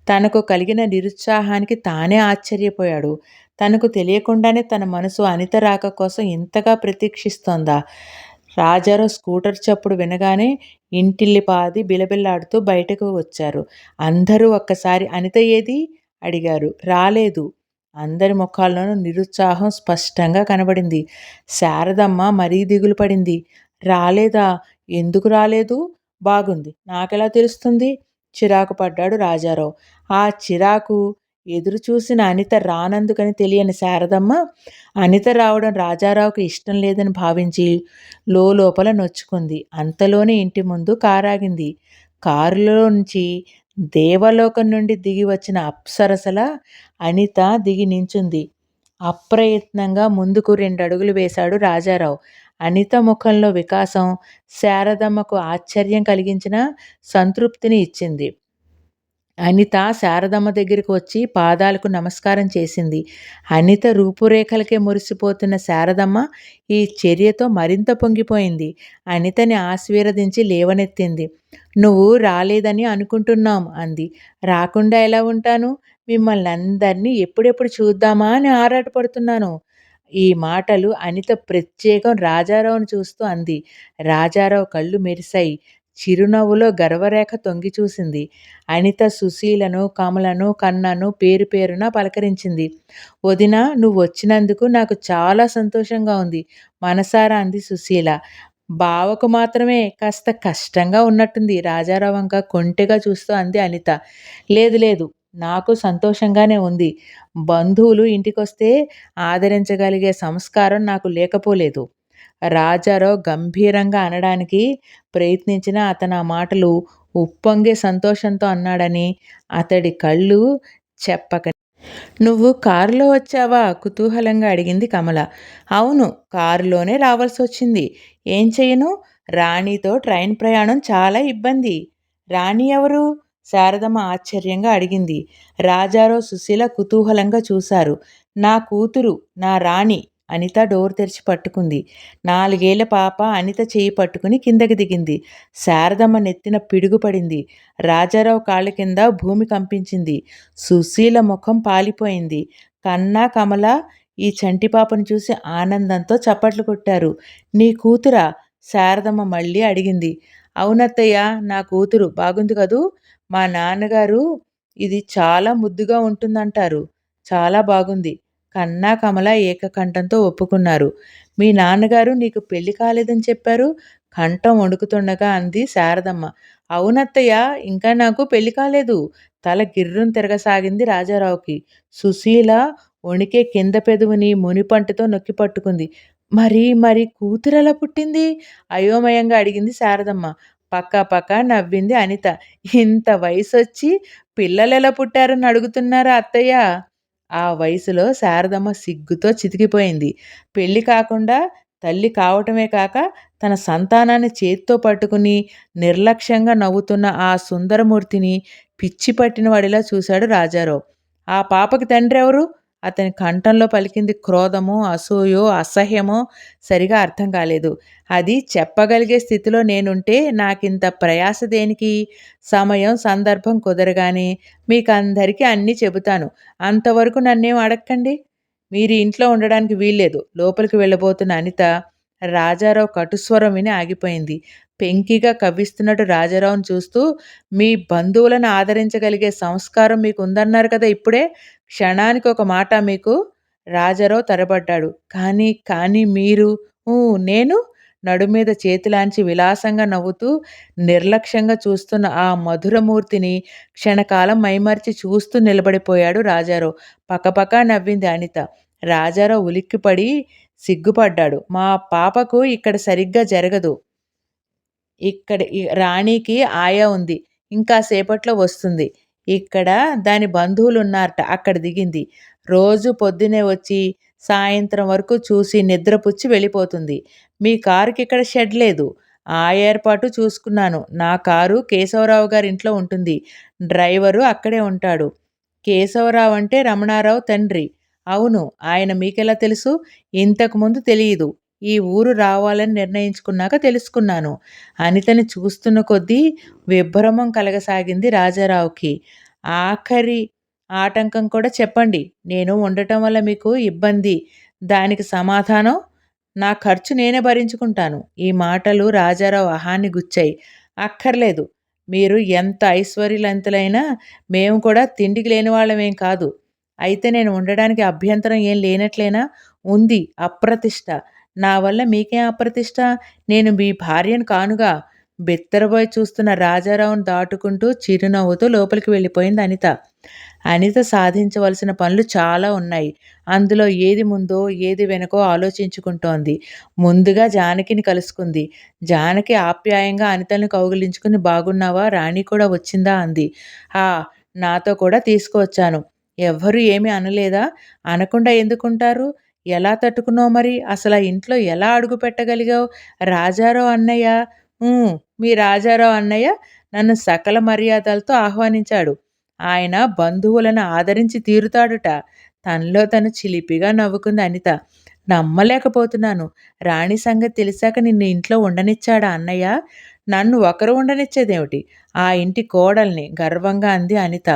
తనకు కలిగిన నిరుత్సాహానికి తానే ఆశ్చర్యపోయాడు. తనకు తెలియకుండానే తన మనసు అనిత రాక కోసం ఇంతగా ప్రతీక్షిస్తోందా? రాజారావు స్కూటర్ చప్పుడు వినగానే ఇంటిల్లిపాది బిలబిల్లాడుతూ బయటకు వచ్చారు. అందరూ ఒక్కసారి అనిత ఏదీ? అడిగారు. రాలేదు. అందరి ముఖాల్లోనూ నిరుత్సాహం స్పష్టంగా కనబడింది. శారదమ్మ మరీ దిగులు పడింది. రాలేదా? ఎందుకు రాలేదు? బాగుంది. నాకెలా తెలుస్తుంది? చిరాకు పడ్డాడు రాజారావు. ఆ చిరాకు ఎదురు చూసిన అనిత రానందుకని తెలియని శారదమ్మ అనిత రావడం రాజారావుకి ఇష్టం లేదని భావించి లోపల నొచ్చుకుంది. అంతలోనే ఇంటి ముందు కారాగింది. కారులో నుంచి దేవలోకం నుండి దిగి వచ్చిన అప్సరసల అనిత దిగి నించుంది. అప్రయత్నంగా ముందుకు 2 అడుగులు వేశాడు రాజారావు. అనిత ముఖంలో వికాసం శారదమ్మకు ఆశ్చర్యం కలిగించిన సంతృప్తిని ఇచ్చింది. అనిత శారదమ్మ దగ్గరికి వచ్చి పాదాలకు నమస్కారం చేసింది. అనిత రూపురేఖలకే మురిసిపోతున్న శారదమ్మ ఈ చర్యతో మరింత పొంగిపోయింది. అనితని ఆశీర్వదించి లేవనెత్తింది. "నువ్వు రాలేదని అనుకుంటున్నాం" అంది. "రాకుండా ఎలా ఉంటాను? మిమ్మల్ని అందరినీ ఎప్పుడెప్పుడు చూద్దామా అని ఆరాటపడుతున్నాను." ఈ మాటలు అనిత ప్రత్యేకం రాజారావును చూస్తూ అంది. రాజారావు కళ్ళు మెరిశాయి. చిరునవ్వులో గర్వరేఖ తొంగి చూసింది. అనిత సుశీలను, కమలను, కన్నను పేరు పేరున పలకరించింది. "వదినా, నువ్వొచ్చినందుకు నాకు చాలా సంతోషంగా ఉంది" మనసారా అంది సుశీల. "బావకు మాత్రమే కాస్త కష్టంగా ఉన్నట్టుంది" రాజారావు వంక కొంటెగా చూస్తూ అంది అనిత. "లేదు లేదు, నాకు సంతోషంగానే ఉంది. బంధువులు ఇంటికొస్తే ఆదరించగలిగే సంస్కారం నాకు లేకపోలేదు" రాజారావు గంభీరంగా అనడానికి ప్రయత్నించినా అతను ఆ మాటలు ఉప్పొంగే సంతోషంతో అన్నాడని అతడి కళ్ళు చెప్పక "నువ్వు కారులో వచ్చావా?" కుతూహలంగా అడిగింది కమల. "అవును, కారులోనే రావాల్సొచ్చింది. ఏం చెయ్యను? రాణితో ట్రైన్ ప్రయాణం చాలా ఇబ్బంది." "రాణి ఎవరు?" శారదమ్మ ఆశ్చర్యంగా అడిగింది. రాజారావు, సుశీల కుతూహలంగా చూశారు. "నా కూతురు, నా రాణి." అనిత డోర్ తెరిచి పట్టుకుంది. 4 ఏళ్ల పాప అనిత చెయ్యి పట్టుకుని కిందకి దిగింది. శారదమ్మ నెత్తిన పిడుగు పడింది. రాజారావు కాళ్ళ కింద భూమి కంపించింది. సుశీల ముఖం పాలిపోయింది. కన్న, కమల ఈ చంటిపాపను చూసి ఆనందంతో చప్పట్లు కొట్టారు. "నీ కూతురా?" శారదమ్మ మళ్ళీ అడిగింది. "అవునత్తయ్య, నా కూతురు. బాగుంది కదూ? మా నాన్నగారు ఇది చాలా ముద్దుగా ఉంటుందంటారు." "చాలా బాగుంది." కన్నా, కమల ఏకకంఠంతో ఒప్పుకున్నారు. "మీ నాన్నగారు నీకు పెళ్లి కాలేదని చెప్పారు?" కంఠం వణుకుతుండగా అంది శారదమ్మ. "అవునత్తయ్య, ఇంకా నాకు పెళ్లి కాలేదు." తల గిర్రున తిరగసాగింది రాజారావుకి. సుశీల వణికే కింద పెదవిని మునిపంటితో నొక్కి పట్టుకుంది. మరి కూతురెలా పుట్టింది?" అయోమయంగా అడిగింది శారదమ్మ. పకా పకా నవ్వింది అనిత. "ఇంత వయసొచ్చి పిల్లలెలా పుట్టారని అడుగుతున్నారా అత్తయ్య?" ఆ వయసులో శారదమ్మ సిగ్గుతో చితికిపోయింది. పెళ్లి కాకుండా తల్లి కావటమే కాక తన సంతానాన్ని చేత్తో పట్టుకుని నిర్లక్ష్యంగా నవ్వుతున్న ఆ సుందరమూర్తిని పిచ్చి పట్టిన వాడిలా చూశాడు రాజారావు. "ఆ పాపకి తండ్రెవరు?" అతని కంఠంలో పలికింది క్రోధమో, అసూయో, అసహ్యమో సరిగా అర్థం కాలేదు. "అది చెప్పగలిగే స్థితిలో నేనుంటే నాకింత ప్రయాస దేనికి? సమయం, సందర్భం కుదరగానే మీకందరికీ అన్నీ చెబుతాను. అంతవరకు నన్నేం అడక్కండి." "మీరు ఇంట్లో ఉండడానికి వీల్లేదు." లోపలికి వెళ్ళబోతున్న అనిత రాజారావు కటుస్వరం విని ఆగిపోయింది. పెంకిగా కవ్విస్తున్నట్టు రాజారావును చూస్తూ, "మీ బంధువులను ఆదరించగలిగే సంస్కారం మీకుందన్నారు కదా ఇప్పుడే. క్షణానికి ఒక మాట మీకు?" రాజారావు తడబడ్డాడు. "కానీ మీరు?" "ఊ, నేను?" నడుం మీద చేతులాంచి విలాసంగా నవ్వుతూ నిర్లక్ష్యంగా చూస్తున్న ఆ మధురమూర్తిని క్షణకాలం మైమరిచి చూస్తూ నిలబడిపోయాడు రాజారావు. పకపకా నవ్వింది అనిత. రాజారావు ఉలిక్కిపడి సిగ్గుపడ్డాడు. "మా పాపకు ఇక్కడ సరిగ్గా జరగదు. ఇక్కడ రాణికి ఆయా ఉంది. ఇంకా సేపట్లో వస్తుంది. ఇక్కడ దాని బంధువులున్నారట, అక్కడ దిగింది. రోజు పొద్దున్నే వచ్చి సాయంత్రం వరకు చూసి నిద్రపుచ్చి వెళ్ళిపోతుంది. మీ కారుకిక్కడ షెడ్ లేదు. ఆ ఏర్పాటు చూసుకున్నాను. నా కారు కేశవరావు గారింట్లో ఉంటుంది. డ్రైవరు అక్కడే ఉంటాడు." "కేశవరావు అంటే రమణారావు తండ్రి." "అవును. ఆయన మీకెలా తెలుసు?" "ఇంతకుముందు తెలీదు. ఈ ఊరు రావాలని నిర్ణయించుకున్నాక తెలుసుకున్నాను." అనితని చూస్తున్న కొద్దీ విభ్రమం కలగసాగింది రాజారావుకి. "ఆఖరి ఆటంకం కూడా చెప్పండి. నేను ఉండటం వల్ల మీకు ఇబ్బంది. దానికి సమాధానం?" "నా ఖర్చు నేనే భరించుకుంటాను." ఈ మాటలు రాజారావు అహాన్ని గుచ్చాయి. "అక్కర్లేదు. మీరు ఎంత ఐశ్వర్యవంతులైనా మేము కూడా తిండికి లేనివాళ్ళమేం కాదు." "అయితే నేను ఉండడానికి అభ్యంతరం ఏం లేనట్లేనా?" "ఉంది. అప్రతిష్ట." "నా వల్ల మీకేం అప్రతిష్ట? నేను మీ భార్యను కానుగా." బిత్తరబోయి చూస్తున్న రాజారావును దాటుకుంటూ చిరునవ్వుతో లోపలికి వెళ్ళిపోయింది అనిత. అనిత సాధించవలసిన పనులు చాలా ఉన్నాయి. అందులో ఏది ముందో, ఏది వెనకో ఆలోచించుకుంటోంది. ముందుగా జానకిని కలుసుకుంది. జానకి ఆప్యాయంగా అనితని కౌగిలించుకుని "బాగున్నావా? రాణి కూడా వచ్చిందా?" అంది. "ఆ! నాతో కూడా తీసుకువచ్చాను." "ఎవ్వరు ఏమీ అనలేదా?" "అనకుండా ఎందుకుంటారు? ఎలా తట్టుకున్నావు మరి? అసలా ఇంట్లో ఎలా అడుగు పెట్టగలిగావు?" "రాజారావు అన్నయ్య." "హ్మ్. మీ రాజారావు అన్నయ్య నన్ను సకల మర్యాదలతో ఆహ్వానించాడు. ఆయన బంధువులను ఆదరించి తీరుతాడుట." తనలో తను చిలిపిగా నవ్వుకుంది అనిత. "నమ్మలేకపోతున్నాను. రాణి సంగతి తెలిసాక నిన్ను ఇంట్లో ఉండనిచ్చాడా అన్నయ్య?" "నన్ను ఒకరు ఉండనిచ్చేదేమిటి? ఆ ఇంటి కోడల్ని" గర్వంగా అంది అనిత.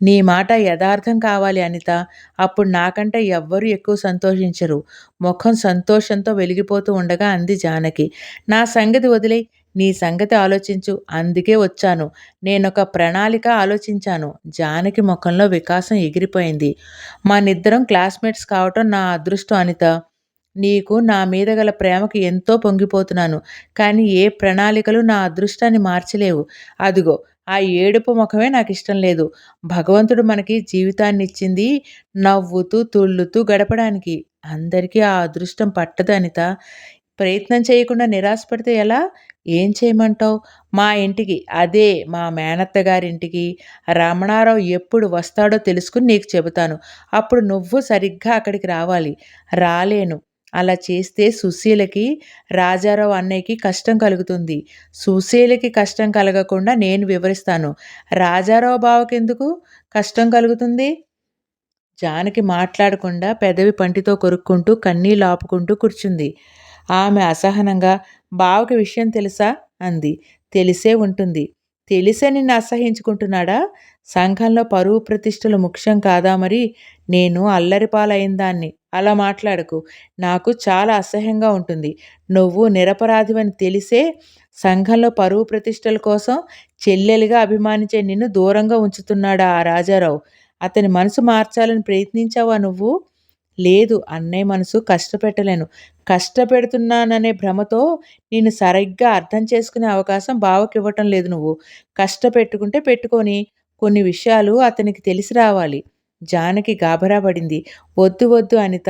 "నీ మాట యథార్థం కావాలి అనిత. అప్పుడు నాకంటే ఎవ్వరు ఎక్కువ సంతోషించరు." ముఖం సంతోషంతో వెలిగిపోతూ ఉండగా అంది జానకి. "నా సంగతి వదిలేయ్. నీ సంగతి ఆలోచించు. అందుకే వచ్చాను. నేనొక ప్రణాళిక ఆలోచించాను." జానకి ముఖంలో వికాసం ఎగిరిపోయింది. "మనిద్దరం క్లాస్‌మేట్స్ కావటం నా అదృష్టం అనిత. నీకు నా మీద గల ప్రేమకి ఎంతో పొంగిపోతున్నాను. కానీ ఏ ప్రణాళికలు నా అదృష్టాన్ని మార్చలేవు. అదిగో ఆ ఏడుపు మొఖమే నాకిష్టం లేదు. భగవంతుడు మనకి జీవితాన్నిచ్చింది నవ్వుతూ, తుళ్ళుతూ గడపడానికి. అందరికీ ఆ అదృష్టం పట్టదు అనిత. ప్రయత్నం చేయకుండా నిరాశపడితే ఎలా? ఏం చేయమంటావు? మా ఇంటికి, అదే మా మేనత్త గారింటికి రమణారావు ఎప్పుడు వస్తాడో తెలుసుకొని నీకు చెబుతాను. అప్పుడు నువ్వు సరిగ్గా అక్కడికి రావాలి." "రాలేను. అలా చేస్తే సుశీలకి, రాజారావు అన్నయ్యకి కష్టం కలుగుతుంది." "సుశీలకి కష్టం కలగకుండా నేను వివరిస్తాను. రాజారావు బావకెందుకు కష్టం కలుగుతుంది?" జానకి మాట్లాడకుండా పెదవి పంటితో కొరుక్కుంటూ కన్నీళ్ళు ఆపుకుంటూ కూర్చుంది. ఆమె అసహనంగా "బావకి విషయం తెలుసా?" అంది. "తెలిసే ఉంటుంది." "తెలిసే నిన్ను అసహ్యించుకుంటున్నాడా? సంఘంలో పరువు ప్రతిష్టలు ముఖ్యం కాదా మరి? నేను అల్లరిపాలైందాన్ని. అలా మాట్లాడకు. నాకు చాలా అసహ్యంగా ఉంటుంది. నువ్వు నిరపరాధివని తెలిసే సంఘంలో పరువు ప్రతిష్టల కోసం చెల్లెలిగా అభిమానించే నిన్ను దూరంగా ఉంచుతున్నాడా ఆ రాజారావు? అతని మనసు మార్చాలని ప్రయత్నించావా నువ్వు?" "లేదు. అన్నయ్య మనసు కష్టపెట్టలేను. కష్టపెడుతున్నాననే భ్రమతో నిన్ను సరిగ్గా అర్థం చేసుకునే అవకాశం బావకివ్వటం లేదు నువ్వు. కష్టపెట్టుకుంటే పెట్టుకొని. కొన్ని విషయాలు అతనికి తెలిసి రావాలి." జానకి గాబరా పడింది. "వద్దు వద్దు అనిత.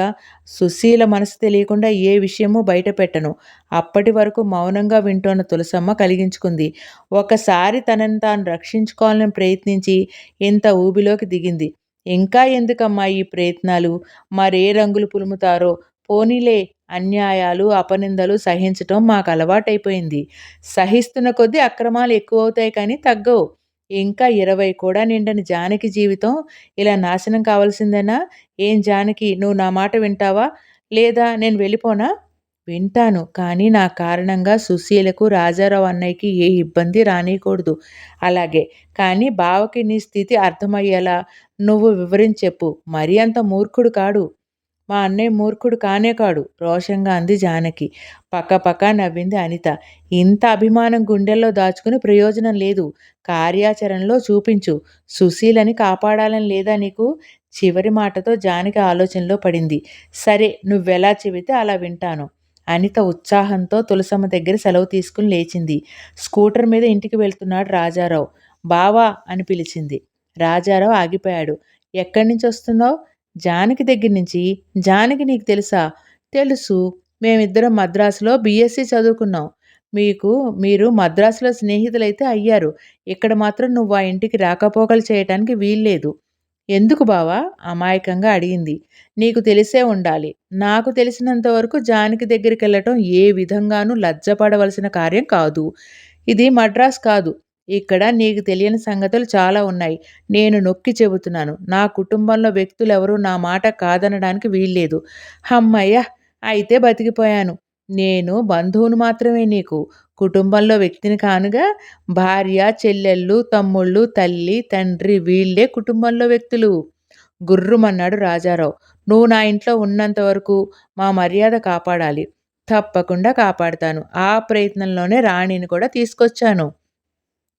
సుశీల మనసు తెలియకుండా ఏ విషయమూ బయట పెట్టను." అప్పటి వరకు మౌనంగా వింటోన్న తులసమ్మ కలిగించుకుంది. ఒకసారి తనని తాను రక్షించుకోవాలని ప్రయత్నించి ఇంత ఊబిలోకి దిగింది. "ఇంకా ఎందుకమ్మా ఈ ప్రయత్నాలు? మరే రంగులు పులుముతారో? పోనీలే. అన్యాయాలు, అపనిందలు సహించటం మాకలవాటైపోయింది. సహిస్తున్న కొద్దీ అక్రమాలు ఎక్కువవుతాయి కానీ తగ్గవు." ఇంకా 20 కూడా నిండని జానకి జీవితం ఇలా నాశనం కావాల్సిందేనా? "ఏం జానకి, నువ్వు నా మాట వింటావా? లేదా నేను వెళ్ళిపోనా?" "వింటాను. కానీ నా కారణంగా సుశీలకు, రాజారావు అన్నయ్యకి ఏ ఇబ్బంది రానీయకూడదు." "అలాగే. కానీ బావకి నీ స్థితి అర్థమయ్యేలా నువ్వు వివరించి చెప్పు. మరీ అంత మూర్ఖుడు కాడు." "మా అన్నయ్య మూర్ఖుడు కానే కాడు." రోషంగా అంది జానకి. పకపక నవ్వింది అనిత. "ఇంత అభిమానం గుండెల్లో దాచుకుని ప్రయోజనం లేదు. కార్యాచరణలో చూపించు. సుశీలని కాపాడాలని లేదా నీకు?" చివరి మాటతో జానకి ఆలోచనలో పడింది. "సరే, నువ్వెలా చెబితే అలా వింటాను." అనిత ఉత్సాహంతో తులసమ్మ దగ్గర సెలవు తీసుకుని లేచింది. స్కూటర్ మీద ఇంటికి వెళ్తున్నాడు రాజారావు. "బావా" అని పిలిచింది. రాజారావు ఆగిపోయాడు. "ఎక్కడ్నించొస్తున్నావు?" "జానకి దగ్గర నుంచి." "జానకి నీకు తెలుసా?" "తెలుసు. మేమిద్దరం మద్రాసులో బీఎస్సీ చదువుకున్నాం. మీరు మద్రాసులో స్నేహితులైతే అయ్యారు. ఇక్కడ మాత్రం నువ్వు ఆ ఇంటికి రాకపోకలు చేయటానికి వీల్లేదు." "ఎందుకు బావా?" అమాయకంగా అడిగింది. "నీకు తెలిసే ఉండాలి. నాకు తెలిసినంత వరకు జానకి దగ్గరికెళ్ళటం ఏ విధంగానూ లజ్జపడవలసిన కార్యం కాదు. ఇది మద్రాస్ కాదు. ఇక్కడ నీకు తెలియని సంగతులు చాలా ఉన్నాయి. నేను నొక్కి చెబుతున్నాను. నా కుటుంబంలో వ్యక్తులెవరూ నా మాట కాదనడానికి వీల్లేదు." "హమ్మయ్య! అయితే బతికిపోయాను. నేను బంధువును మాత్రమే నీకు. కుటుంబంలో వ్యక్తిని కానుగా. భార్య, చెల్లెళ్ళు, తమ్ముళ్ళు, తల్లి, తండ్రి వీళ్ళే కుటుంబంలో వ్యక్తులు." గుర్రుమన్నాడు రాజారావు. "నువ్వు నా ఇంట్లో ఉన్నంత వరకు మా మర్యాద కాపాడాలి." "తప్పకుండా కాపాడతాను. ఆ ప్రయత్నంలోనే రాణిని కూడా తీసుకొచ్చాను."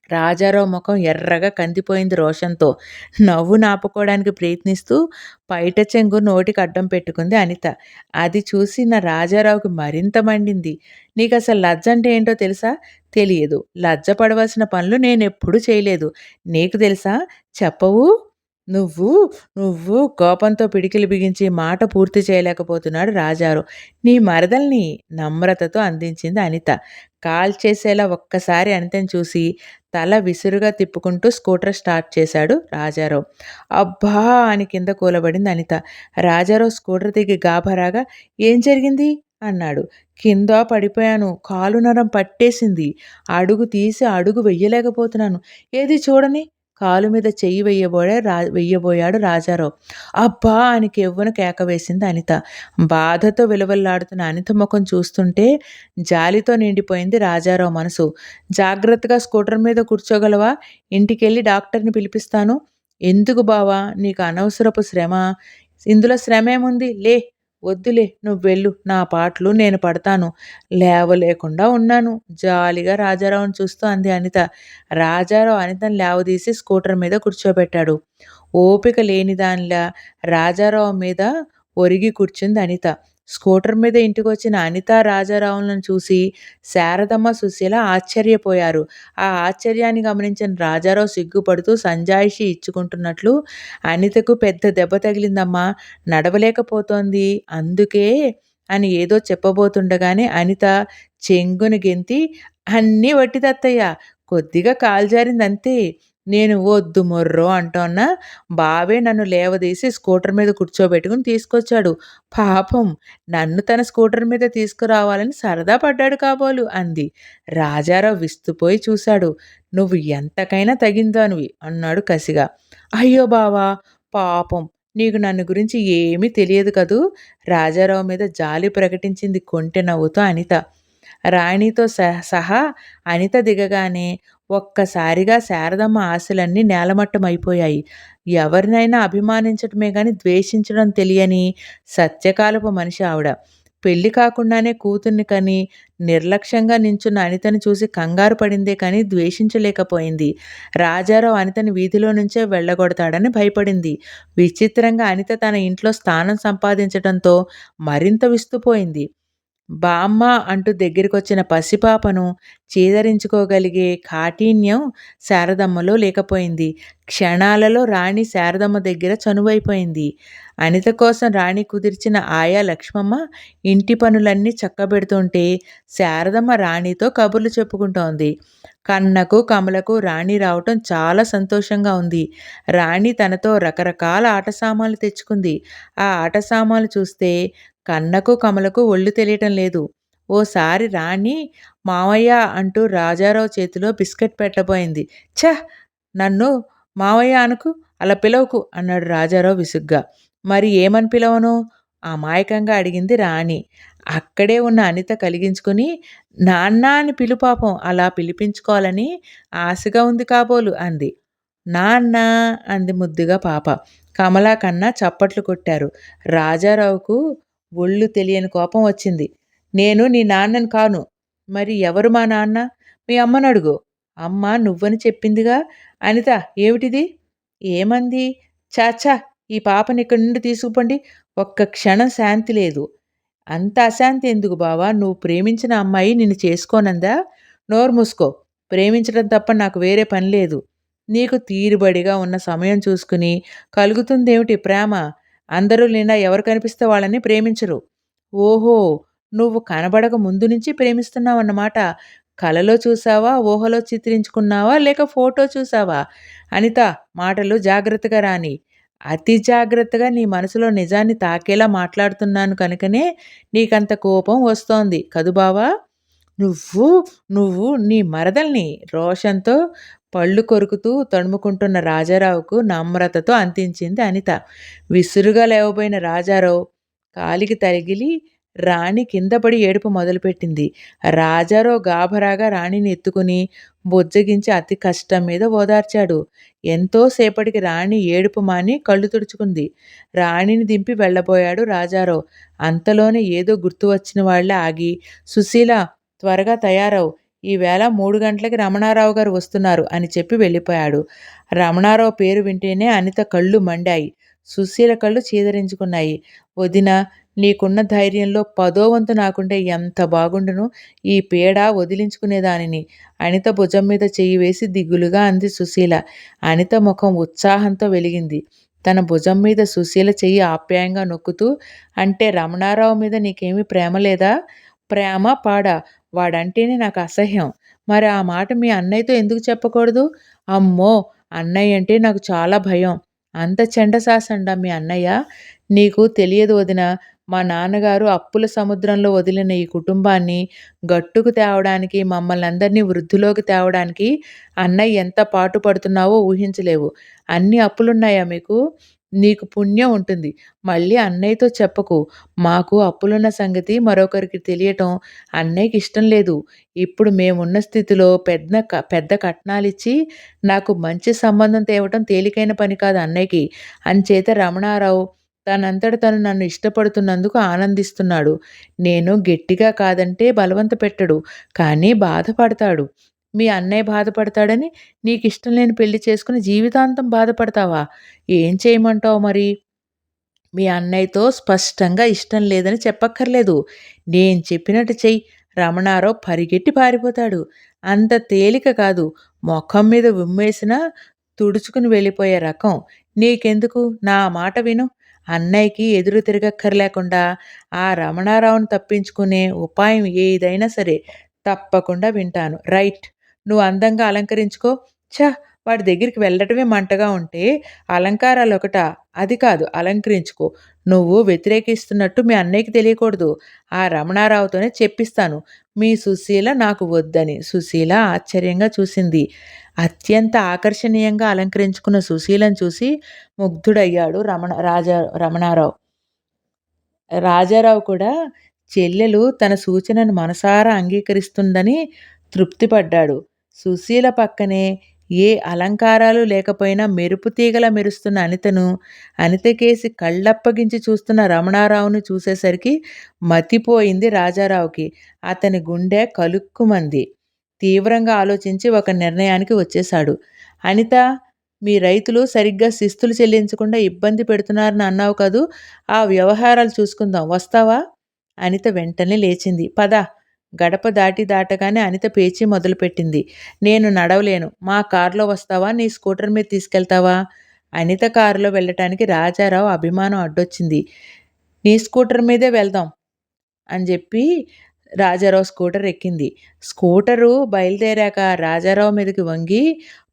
రాజారావు ముఖం ఎర్రగా కందిపోయింది రోషంతో. నవ్వు నాపుకోవడానికి ప్రయత్నిస్తూ పైట చెంగు నోటికి అడ్డం పెట్టుకుంది అనిత. అది చూసిన రాజారావుకి మరింత మండింది. "నీకసలు లజ్జ అంటే ఏంటో తెలుసా?" "తెలియదు. లజ్జ పడవలసిన పనులు నేనెప్పుడూ చేయలేదు." "నీకు తెలుసా? చెప్పవు?" నువ్వు, నువ్వు కోపంతో పిడికిలి బిగించి మాట పూర్తి చేయలేకపోతున్నాడు రాజారావు. నీ మరదల్ని నమ్రతతో అందించింది అనిత. కాల్చేసేలా ఒక్కసారి అనితని చూసి తల విసురుగా తిప్పుకుంటూ స్కూటర్ స్టార్ట్ చేశాడు రాజారావు. అబ్బా! అని కింద కూలబడింది అనిత. రాజారావు స్కూటర్ దిగి గాభరాగా ఏం జరిగింది? అన్నాడు. కింద పడిపోయాను. కాలు నరం పట్టేసింది. అడుగు తీసి అడుగు వెయ్యలేకపోతున్నాను. ఏది చూడని కాలు మీద చెయ్యి వెయ్యబోయాడు రాజారావు. అబ్బా! అని కెవ్వున కేక వేసింది అనిత. బాధతో విలవల్లాడుతున్న అనిత ముఖం చూస్తుంటే జాలితో నిండిపోయింది రాజారావు మనసు. జాగ్రత్తగా స్కూటర్ మీద కూర్చోగలవా? ఇంటికెళ్ళి డాక్టర్‌ని పిలిపిస్తాను. ఎందుకు బావా! నీకు అనవసరపు శ్రమ. ఇందులో శ్రమేముంది? లే! వద్దులే నువ్వెళ్ళు. నా పాట్లు నేను పడతాను. లేవలేకుండా ఉన్నాను. జాలిగా రాజారావుని చూస్తూ అంది అనిత. రాజారావు అనితని లేవదీసి స్కూటర్ మీద కూర్చోబెట్టాడు. ఓపిక లేనిదానిలా రాజారావు మీద ఒరిగి కూర్చుంది అనిత. స్కూటర్ మీద ఇంటికొచ్చిన అనిత, రాజారావులను చూసి శారదమ్మ, సుశీల ఆశ్చర్యపోయారు. ఆ ఆశ్చర్యాన్ని గమనించిన రాజారావు సిగ్గుపడుతూ సంజాయిషీ ఇచ్చుకుంటున్నట్లు, అనితకు పెద్ద దెబ్బ తగిలిందమ్మా, నడవలేకపోతోంది అందుకే అని ఏదో చెప్పబోతుండగానే అనిత చెంగున గెంతి, అన్నీ వట్టిదత్తయ్య. కొద్దిగా కాలు జారిందంతే. నేను వద్దు మొర్రో అంటోన్నా బావే నన్ను లేవదీసి స్కూటర్ మీద కూర్చోబెట్టుకుని తీసుకొచ్చాడు. పాపం నన్ను తన స్కూటర్ మీద తీసుకురావాలని సరదా పడ్డాడు కాబోలు అంది. రాజారావు విస్తుపోయి చూశాడు. నువ్వు ఎంతకైనా తగిందానివి అన్నాడు కసిగా. అయ్యో బావా! పాపం నీకు నన్ను గురించి ఏమీ తెలియదు కదూ! రాజారావు మీద జాలి ప్రకటించింది కొంటె నవ్వుతో అనిత. రాణితో సహా అనిత దిగగానే ఒక్కసారిగా శారదమ్మ ఆశలన్నీ నేలమట్టమైపోయాయి. ఎవరినైనా అభిమానించటమే గాని ద్వేషించడం తెలియని సత్యకాలపు మనిషి ఆవిడ. పెళ్లి కాకుండానే కూతుర్ని కని నిర్లక్ష్యంగా నించున్న అనితని చూసి కంగారు పడిందే కానీ ద్వేషించలేకపోయింది. రాజారావు అనితని వీధిలో నుంచే వెళ్ళగొడతాడని భయపడింది. విచిత్రంగా అనిత తన ఇంట్లో స్థానం సంపాదించటంతో మరింత విస్తుపోయింది. బామ్మ అంటూ దగ్గరికొచ్చిన పసిపాపను చీదరించుకోగలిగే కాఠిన్యం శారదమ్మలో లేకపోయింది. క్షణాలలో రాణి శారదమ్మ దగ్గర చనువైపోయింది. అనిత కోసం రాణి కుదిర్చిన ఆయా లక్ష్మమ్మ ఇంటి పనులన్నీ చక్కబెడుతుంటే శారదమ్మ రాణితో కబుర్లు చెప్పుకుంటోంది. కన్నకు, కమలకు రాణి రావటం చాలా సంతోషంగా ఉంది. రాణి తనతో రకరకాల ఆట సామాన్లు తెచ్చుకుంది. ఆ ఆట సామాన్లు చూస్తే కన్నకు, కమలకు ఒళ్ళు తెలియటం లేదు. ఓసారి రాణి మావయ్య అంటూ రాజారావు చేతిలో బిస్కెట్ పెట్టబోయింది. ఛ! నన్ను మావయ్య అనకు, అలా పిలవకు అన్నాడు రాజారావు విసుగ్గా. మరి ఏమని పిలవను? అమాయకంగా అడిగింది రాణి. అక్కడే ఉన్న అనిత కలిగించుకుని నాన్న అని పిలు పాపం, అలా పిలిపించుకోవాలని ఆశగా ఉంది కాబోలు అంది. నాన్న అంది ముద్దుగా పాప. కమలా కన్నా చప్పట్లు కొట్టారు. రాజారావుకు ఒళ్ళు తెలియని కోపం వచ్చింది. నేను నీ నాన్నని కాను. మరి ఎవరు మా నాన్న? మీ అమ్మనడుగు. అమ్మ నువ్వని చెప్పిందిగా. అనిత ఏమిటిది? ఏమంది? ఛ! ఈ పాపని ఇక్కడి నుండి తీసుకుపొండి. ఒక్క క్షణం శాంతి లేదు. అంత అశాంతి ఎందుకు బావా? నువ్వు ప్రేమించిన అమ్మాయి నిన్ను చేసుకోనందా? నోరు మూసుకో. ప్రేమించడం తప్ప నాకు వేరే పని లేదు. నీకు తీరుబడిగా ఉన్న సమయం చూసుకుని కలుగుతుందేమిటి ప్రేమ? అందరూ నిండా ఎవరు కనిపిస్తే వాళ్ళని ప్రేమించరు. ఓహో! నువ్వు కనబడక ముందు నుంచి ప్రేమిస్తున్నావన్నమాట. కలలో చూసావా? ఊహలో చిత్రించుకున్నావా? లేక ఫోటో చూసావా? అనిత మాటలు జాగ్రత్తగా రాని. అతి జాగ్రత్తగా నీ మనసులో నిజాన్ని తాకేలా మాట్లాడుతున్నాను కనుకనే నీకంత కోపం వస్తోంది కదు బావా? నువ్వు, నువ్వు నీ మరదల్ని రోషంతో పళ్ళు కొరుకుతూ తడుముకుంటున్న రాజారావుకు నమ్రతతో అందించింది అనిత. విసురుగా లేవబోయిన రాజారావు కాలికి తగిలి రాణి కింద పడి ఏడుపు మొదలుపెట్టింది. రాజారావు గాభరాగా రాణిని ఎత్తుకుని బుజ్జగించి అతి కష్టం మీద ఓదార్చాడు. ఎంతో సేపటికి రాణి ఏడుపు మాని కళ్ళు తుడుచుకుంది. రాణిని దింపి వెళ్ళబోయాడు రాజారావు. అంతలోనే ఏదో గుర్తు వచ్చిన వాళ్ళే ఆగి, సుశీల త్వరగా తయారవు. ఈవేళ 3 గంటలకి రమణారావు గారు వస్తున్నారు అని చెప్పి వెళ్ళిపోయాడు. రమణారావు పేరు వింటేనే అనిత కళ్ళు మండాయి. సుశీల కళ్ళు చీదరించుకున్నాయి. వదినా, నీకున్న ధైర్యంలో పదో వంతు నాకుంటే ఎంత బాగుండును. ఈ పీడ వదిలించుకునేదానిని. అనిత భుజం మీద చెయ్యి వేసి దిగులుగా అంది సుశీల. అనిత ముఖం ఉత్సాహంతో వెలిగింది. తన భుజం మీద సుశీల చెయ్యి ఆప్యాయంగా నొక్కుతూ, అంటే రమణారావు మీద నీకేమీ ప్రేమ లేదా? ప్రేమ, పాడా? వాడంటేనే నాకు అసహ్యం. మరి ఆ మాట మీ అన్నయ్యతో ఎందుకు చెప్పకూడదు? అమ్మో! అన్నయ్య అంటే నాకు చాలా భయం. అంత చెండసాసండా మీ అన్నయ్య? నీకు తెలియదు వదినా. మా నాన్నగారు అప్పుల సముద్రంలో వదిలిన ఈ కుటుంబాన్ని గట్టుకు తేవడానికి, మమ్మల్నందరినీ వృద్ధిలోకి తేవడానికి అన్నయ్య ఎంత పాటుపడుతున్నావో ఊహించలేవు. అన్ని అప్పులున్నాయా మీకు? నీకు పుణ్యం ఉంటుంది. మళ్ళీ అన్నయ్యతో చెప్పకు. మాకు అప్పులున్న సంగతి మరొకరికి తెలియటం అన్నయ్యకి ఇష్టం లేదు. ఇప్పుడు మేమున్న స్థితిలో పెద్ద కట్నాలిచ్చి నాకు మంచి సంబంధం తేవటం తేలికైన పని కాదు అన్నయ్యకి. అంచేత రమణారావు తనంతట తను నన్ను ఇష్టపడుతున్నందుకు ఆనందిస్తున్నాడు. నేను గట్టిగా కాదంటే బలవంత పెట్టడు. కానీ బాధపడతాడు. మీ అన్నయ్య బాధపడతాడని నీకిష్టం లేని పెళ్లి చేసుకుని జీవితాంతం బాధపడతావా? ఏం చేయమంటావు మరి? మీ అన్నయ్యతో స్పష్టంగా ఇష్టం లేదని చెప్పక్కర్లేదు. నేను చెప్పినట్టు చెయ్యి. రమణారావు పరిగెట్టి పారిపోతాడు. అంత తేలిక కాదు. మొఖం మీద ఉమ్మేసినా తుడుచుకుని వెళ్ళిపోయే రకం. నీకెందుకు? నా మాట విను. అన్నయ్యకి ఎదురు తిరగక్కర్లేకుండా ఆ రమణారావుని తప్పించుకునే ఉపాయం ఏదైనా సరే తప్పకుండా వింటాను. రైట్. నువ్వు అందంగా అలంకరించుకో. ఛ! వాడి దగ్గరికి వెళ్ళటమే మంటగా ఉంటే అలంకారాలొకటా? అది కాదు, అలంకరించుకో. నువ్వు వ్యతిరేకిస్తున్నట్టు మీ అన్నయ్యకి తెలియకూడదు. ఆ రమణారావుతోనే చెప్పిస్తాను మీ సుశీల నాకు వద్దని. సుశీల ఆశ్చర్యంగా చూసింది. అత్యంత ఆకర్షణీయంగా అలంకరించుకున్న సుశీలను చూసి ముగ్ధుడయ్యాడు రమణారావు. రాజారావు కూడా చెల్లెలు తన సూచనను మనసారా అంగీకరిస్తుందని తృప్తిపడ్డాడు. సుశీల పక్కనే ఏ అలంకారాలు లేకపోయినా మెరుపు తీగలా మెరుస్తున్న అనితను, అనితకేసి కళ్ళప్పగించి చూస్తున్న రమణారావును చూసేసరికి మతిపోయింది రాజారావుకి. అతని గుండె కలుక్కుమంది. తీవ్రంగా ఆలోచించి ఒక నిర్ణయానికి వచ్చేశాడు. అనిత, మీ రైతులు సరిగ్గా శిస్తులు చెల్లించకుండా ఇబ్బంది పెడుతున్నారని అన్నావు కదూ! ఆ వ్యవహారాలు చూసుకుందాం. వస్తావా? అనిత వెంటనే లేచింది. పద. గడప దాటగానే అనిత పేచీ మొదలుపెట్టింది. నేను నడవలేను. మా కారులో వస్తావా? నీ స్కూటర్ మీద తీసుకెళ్తావా? అనిత కారులో వెళ్ళటానికి రాజారావు అభిమానం అడ్డొచ్చింది. నీ స్కూటర్ మీదే వెళ్దాం అని చెప్పి రాజారావు స్కూటర్ ఎక్కింది. స్కూటరు బయలుదేరాక రాజారావు మీదకి వంగి,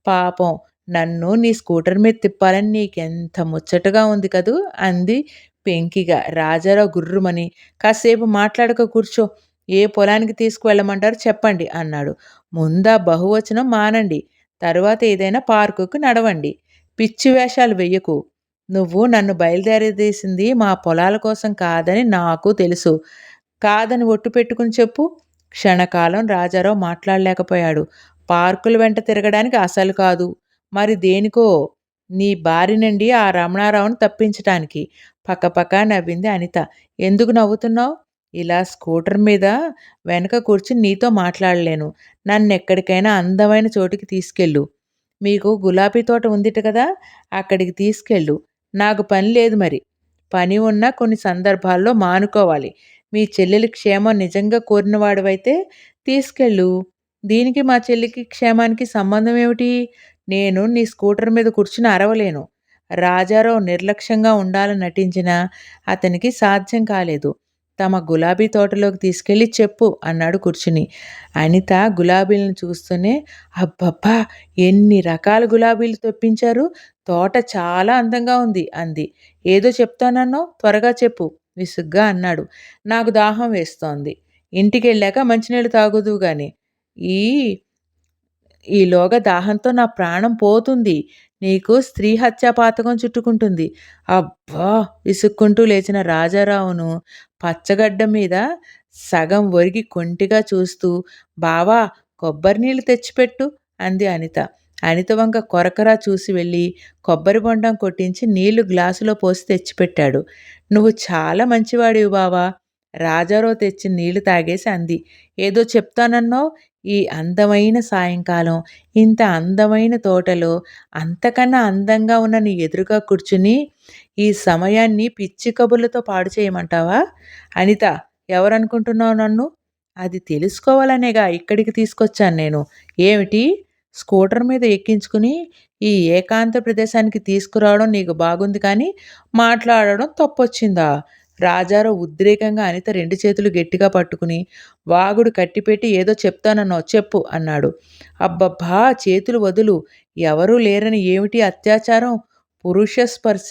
పాపం నన్ను నీ స్కూటర్ మీద తిప్పాలని నీకెంత ముచ్చటగా ఉంది కదూ అంది పెంకిగా. రాజారావు గుర్రుమని, కాసేపు మాట్లాడక కూర్చో. ఏ పొలానికి తీసుకువెళ్ళమంటారో చెప్పండి అన్నాడు. ముందా బహువచనం మానండి. తరువాత ఏదైనా పార్కుకు నడవండి. పిచ్చి వేషాలు వెయ్యకు. నువ్వు నన్ను బయలుదేరదీసింది మా పొలాల కోసం కాదని నాకు తెలుసు. కాదని ఒట్టు పెట్టుకుని చెప్పు. క్షణకాలం రాజారావు మాట్లాడలేకపోయాడు. పార్కుల వెంట తిరగడానికి అసలు కాదు. మరి దేనికో? నీ బారి నుండి ఆ రమణారావును తప్పించటానికి. పకపక నవ్వింది అనిత. ఎందుకు నవ్వుతున్నావు? ఇలా స్కూటర్ మీద వెనక కూర్చుని నీతో మాట్లాడలేను. నన్నెక్కడికైనా అందమైన చోటికి తీసుకెళ్ళు. మీకు గులాబీ తోట ఉందిట కదా, అక్కడికి తీసుకెళ్ళు. నాకు పని లేదు మరి. పని ఉన్నా కొన్ని సందర్భాల్లో మానుకోవాలి. మీ చెల్లెలి క్షేమం నిజంగా కోరినవాడివైతే తీసుకెళ్ళు. దీనికి మా చెల్లికి క్షేమానికి సంబంధం ఏమిటి? నేను నీ స్కూటర్ మీద కూర్చుని అరవలేను. రాజారావు నిర్లక్ష్యంగా ఉండాలని నటించినా అతనికి సాధ్యం కాలేదు. తమ గులాబీ తోటలోకి తీసుకెళ్ళి చెప్పు అన్నాడు కూర్చుని. అనిత గులాబీలను చూస్తూనే, అబ్బబ్బా! ఎన్ని రకాల గులాబీలు తెప్పించారు. తోట చాలా అందంగా ఉంది అంది. ఏదో చెప్తానన్నావు, త్వరగా చెప్పు విసుగ్గా అన్నాడు. నాకు దాహం వేస్తోంది. ఇంటికెళ్ళాక మంచినీళ్ళు తాగుదువు గాని. ఈ ఈలోగా దాహంతో నా ప్రాణం పోతుంది. నీకు స్త్రీ హత్యా పాతకం చుట్టుకుంటుంది. అబ్బా! విసుక్కుంటూ లేచిన రాజారావును పచ్చగడ్డ మీద సగం ఒరిగి కొంటిగా చూస్తూ, బావా, కొబ్బరి నీళ్ళు తెచ్చిపెట్టు అంది అనిత. అనిత వంక కొరకరా చూసి వెళ్ళి కొబ్బరి బొండం కొట్టించి నీళ్లు గ్లాసులో పోసి తెచ్చిపెట్టాడు. నువ్వు చాలా మంచివాడివి బావా. రాజారావు తెచ్చి నీళ్లు తాగేసి అంది. ఏదో చెప్తానన్నావు, ఈ అందమైన సాయంకాలం, ఇంత అందమైన తోటలో, అంతకన్నా అందంగా ఉన్న నీ ఎదురుగా కూర్చుని, ఈ సమయాన్ని పిచ్చి కబుర్లతో పాడు చేయమంటావా? అనిత, ఎవరనుకుంటున్నావు నన్ను? అది తెలుసుకోవాలనేగా ఇక్కడికి తీసుకొచ్చాను నేను. ఏమిటి? స్కూటర్ మీద ఎక్కించుకుని ఈ ఏకాంత ప్రదేశానికి తీసుకురావడం నీకు బాగుంది కానీ, మాట్లాడడం తప్పొచ్చిందా? రాజారావు ఉద్రేకంగా అనిత 2 చేతులు గట్టిగా పట్టుకుని, వాగుడు కట్టిపెట్టి ఏదో చెప్తానన్నావు చెప్పు అన్నాడు. అబ్బబ్బా! చేతులు వదులు. ఎవరూ లేరని ఏమిటి అత్యాచారం? పురుష స్పర్శ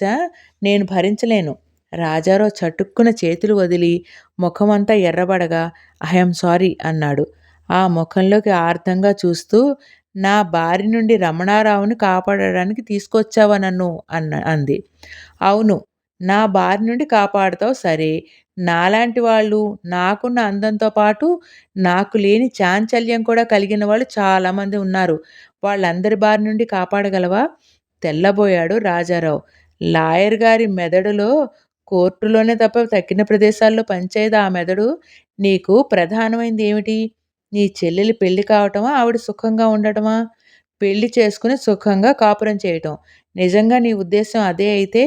నేను భరించలేను. రాజారావు చటుక్కున చేతులు వదిలి ముఖమంతా ఎర్రబడగా ఐ యామ్ సారీ అన్నాడు. ఆ ముఖంలోకి ఆర్ద్రంగా చూస్తూ, నా బారి నుండి రమణారావుని కాపాడడానికి తీసుకొచ్చావా నన్ను అంది. అవును, నా బారి నుండి కాపాడతావు సరే. నాలాంటి వాళ్ళు, నాకున్న అందంతో పాటు నాకు లేని చాంచల్యం కూడా కలిగిన వాళ్ళు చాలామంది ఉన్నారు. వాళ్ళందరి బారి నుండి కాపాడగలవా? తెల్లబోయాడు రాజారావు. లాయర్ గారి మెదడులో కోర్టులోనే తప్ప తక్కిన ప్రదేశాల్లో పనిచేయదా ఆ మెదడు? నీకు ప్రధానమైంది ఏమిటి? నీ చెల్లెలి పెళ్లి కావటమా? ఆవిడ సుఖంగా ఉండటమా? పెళ్లి చేసుకుని సుఖంగా కాపురం చేయటం. నిజంగా నీ ఉద్దేశ్యం అదే అయితే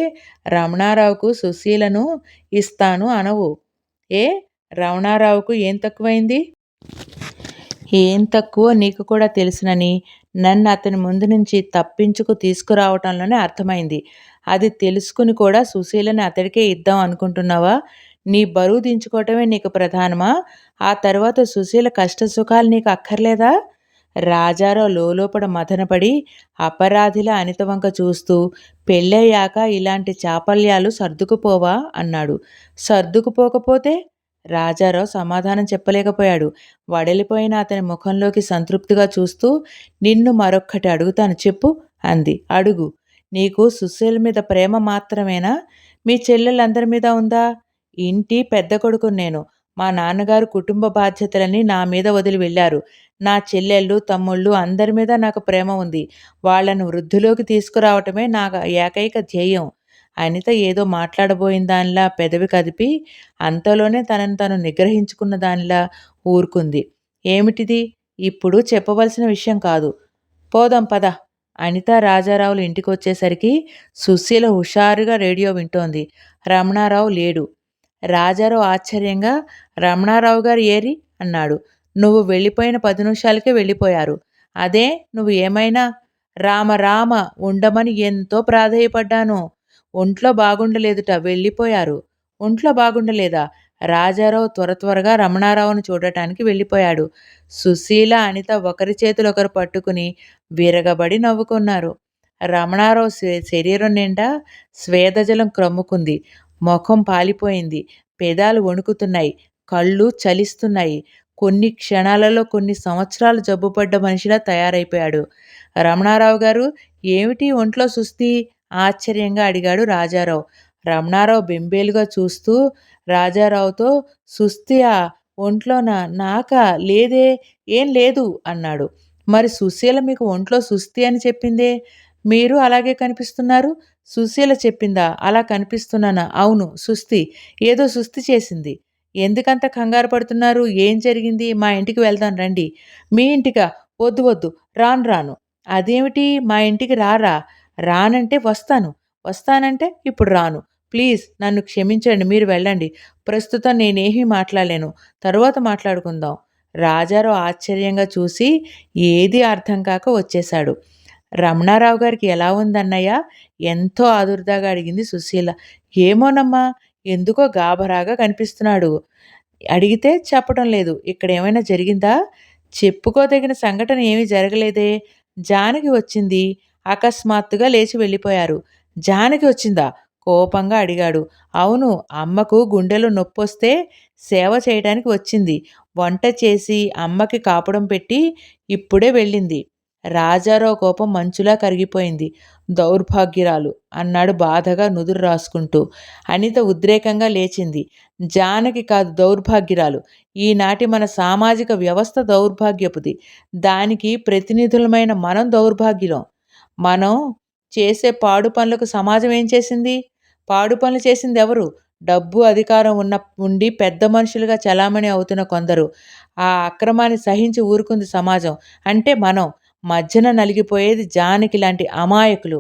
రమణారావుకు సుశీలను ఇస్తాను అనవు. ఏ? రమణారావుకు ఏం తక్కువైంది? ఏం తక్కువో నీకు కూడా తెలుసునని నన్ను అతని ముందు నుంచి తప్పించుకు తీసుకురావటంలోనే అర్థమైంది. అది తెలుసుకుని కూడా సుశీలని అతడికే ఇద్దాం అనుకుంటున్నావా? నీ బరువు దించుకోవటమే నీకు ప్రధానమా? ఆ తర్వాత సుశీల కష్టసుఖాలు నీకు అక్కర్లేదా? రాజారావు లోలోపల మథనపడి అపరాధిలా అనిత వంక చూస్తూ, పెళ్ళయ్యాక ఇలాంటి చాపల్యాలు సర్దుకుపోవా అన్నాడు. సర్దుకుపోకపోతే? రాజారావు సమాధానం చెప్పలేకపోయాడు. వడలిపోయిన అతని ముఖంలోకి సంతృప్తిగా చూస్తూ, నిన్ను మరొక్కటి అడుగుతాను చెప్పు అంది. అడుగు. నీకు సుశీల మీద ప్రేమ మాత్రమేనా? మీ చెల్లెళ్ళందరి మీద ఉందా? ఇంటి పెద్ద కొడుకుని నేను. మా నాన్నగారు కుటుంబ బాధ్యతలని నా మీద వదిలి వెళ్ళారు. నా చెల్లెళ్ళు, తమ్ముళ్ళు అందరి మీద నాకు ప్రేమ ఉంది. వాళ్ళను వృద్ధిలోకి తీసుకురావటమే నా ఏకైక ధ్యేయం. అనిత ఏదో మాట్లాడబోయిన దానిలా పెదవి కదిపి, అంతలోనే తనను తను నిగ్రహించుకున్న దానిలా ఊరుకుంది. ఏమిటిది? ఇప్పుడు చెప్పవలసిన విషయం కాదు. పోదాం పద. అనిత రాజారావులు ఇంటికొచ్చేసరికి సుశీల హుషారుగా రేడియో వింటోంది. రమణారావు లేడు. రాజారావు ఆశ్చర్యంగా, రమణారావు గారు ఏరి అన్నాడు. నువ్వు వెళ్ళిపోయిన 10 నిమిషాలకే వెళ్ళిపోయారు. అదే నువ్వు ఏమైనా రామ రామ ఉండమని ఎంతో ప్రాధేయపడ్డాను. ఒంట్లో బాగుండలేదుట వెళ్ళిపోయారు. ఒంట్లో బాగుండలేదా? రాజారావు త్వరగా రమణారావును చూడటానికి వెళ్ళిపోయాడు. సుశీల, అనిత ఒకరి చేతులు ఒకరు పట్టుకుని విరగబడి నవ్వుకున్నారు. రమణారావు శరీరం నిండా స్వేదజలం క్రమ్ముకుంది. ముఖం పాలిపోయింది. పెదాలు వణుకుతున్నాయి. కళ్ళు చలిస్తున్నాయి. కొన్ని క్షణాలలో కొన్ని సంవత్సరాలు జబ్బుపడ్డ మనిషిలా తయారైపోయాడు. రమణారావు గారు, ఏమిటి ఒంట్లో సుస్థి? ఆశ్చర్యంగా అడిగాడు రాజారావు. రమణారావు బెంబేలుగా చూస్తూ రాజారావుతో, సుస్థియా? ఒంట్లోనా? నాకా? లేదే, ఏం లేదు అన్నాడు. మరి సుశీల మీకు ఒంట్లో సుస్థి అని చెప్పిందే? మీరు అలాగే కనిపిస్తున్నారు. సుశీల చెప్పిందా? అలా కనిపిస్తున్నానా? అవును, సుస్థి. ఏదో సుస్థి చేసింది. ఎందుకంత కంగారు పడుతున్నారు? ఏం జరిగింది? మా ఇంటికి వెళ్దాం రండి. మీ ఇంటికా? వద్దు వద్దు, రాను. అదేమిటి? మా ఇంటికి రారా? రానంటే వస్తాను. వస్తానంటే ఇప్పుడు రాను. ప్లీజ్ నన్ను క్షమించండి, మీరు వెళ్ళండి. ప్రస్తుతం నేనేమీ మాట్లాడలేను. తరువాత మాట్లాడుకుందాం. రాజారావు ఆశ్చర్యంగా చూసి ఏదీ అర్థం కాక వచ్చేశాడు. రమణారావు గారికి ఎలా ఉందన్నయ్య? ఎంతో ఆదుర్దాగా అడిగింది సుశీల. ఏమోనమ్మా, ఎందుకో గాబరాగా కనిపిస్తున్నాడు. అడిగితే చెప్పటం లేదు. ఇక్కడేమైనా జరిగిందా? చెప్పుకోదగిన సంఘటన ఏమీ జరగలేదే. జానకి వచ్చింది. అకస్మాత్తుగా లేచి వెళ్ళిపోయారు. జానకి వచ్చిందా? కోపంగా అడిగాడు. అవును, అమ్మకు గుండెలో నొప్పొస్తే సేవ చేయడానికి వచ్చింది. వంట చేసి అమ్మకి కాపడం పెట్టి ఇప్పుడే వెళ్ళింది. రాజారావు కోపం మంచులా కరిగిపోయింది. దౌర్భాగ్యురాలు అన్నాడు బాధగా నుదురు రాసుకుంటూ. అనిత ఉద్రేకంగా లేచింది. జానకి కాదు దౌర్భాగ్యురాలు. ఈనాటి మన సామాజిక వ్యవస్థ దౌర్భాగ్యపుది. దానికి ప్రతినిధులమైన మనం దౌర్భాగ్యులం. మనం చేసే పాడు పనులకు సమాజం ఏం చేసింది? పాడు పనులు చేసింది ఎవరు? డబ్బు, అధికారం ఉండి పెద్ద మనుషులుగా చలామణి అవుతున్న కొందరు. ఆ అక్రమాన్ని సహించి ఊరుకుంది సమాజం. అంటే మనం. మధ్యన నలిగిపోయేది జానకి లాంటి అమాయకులు.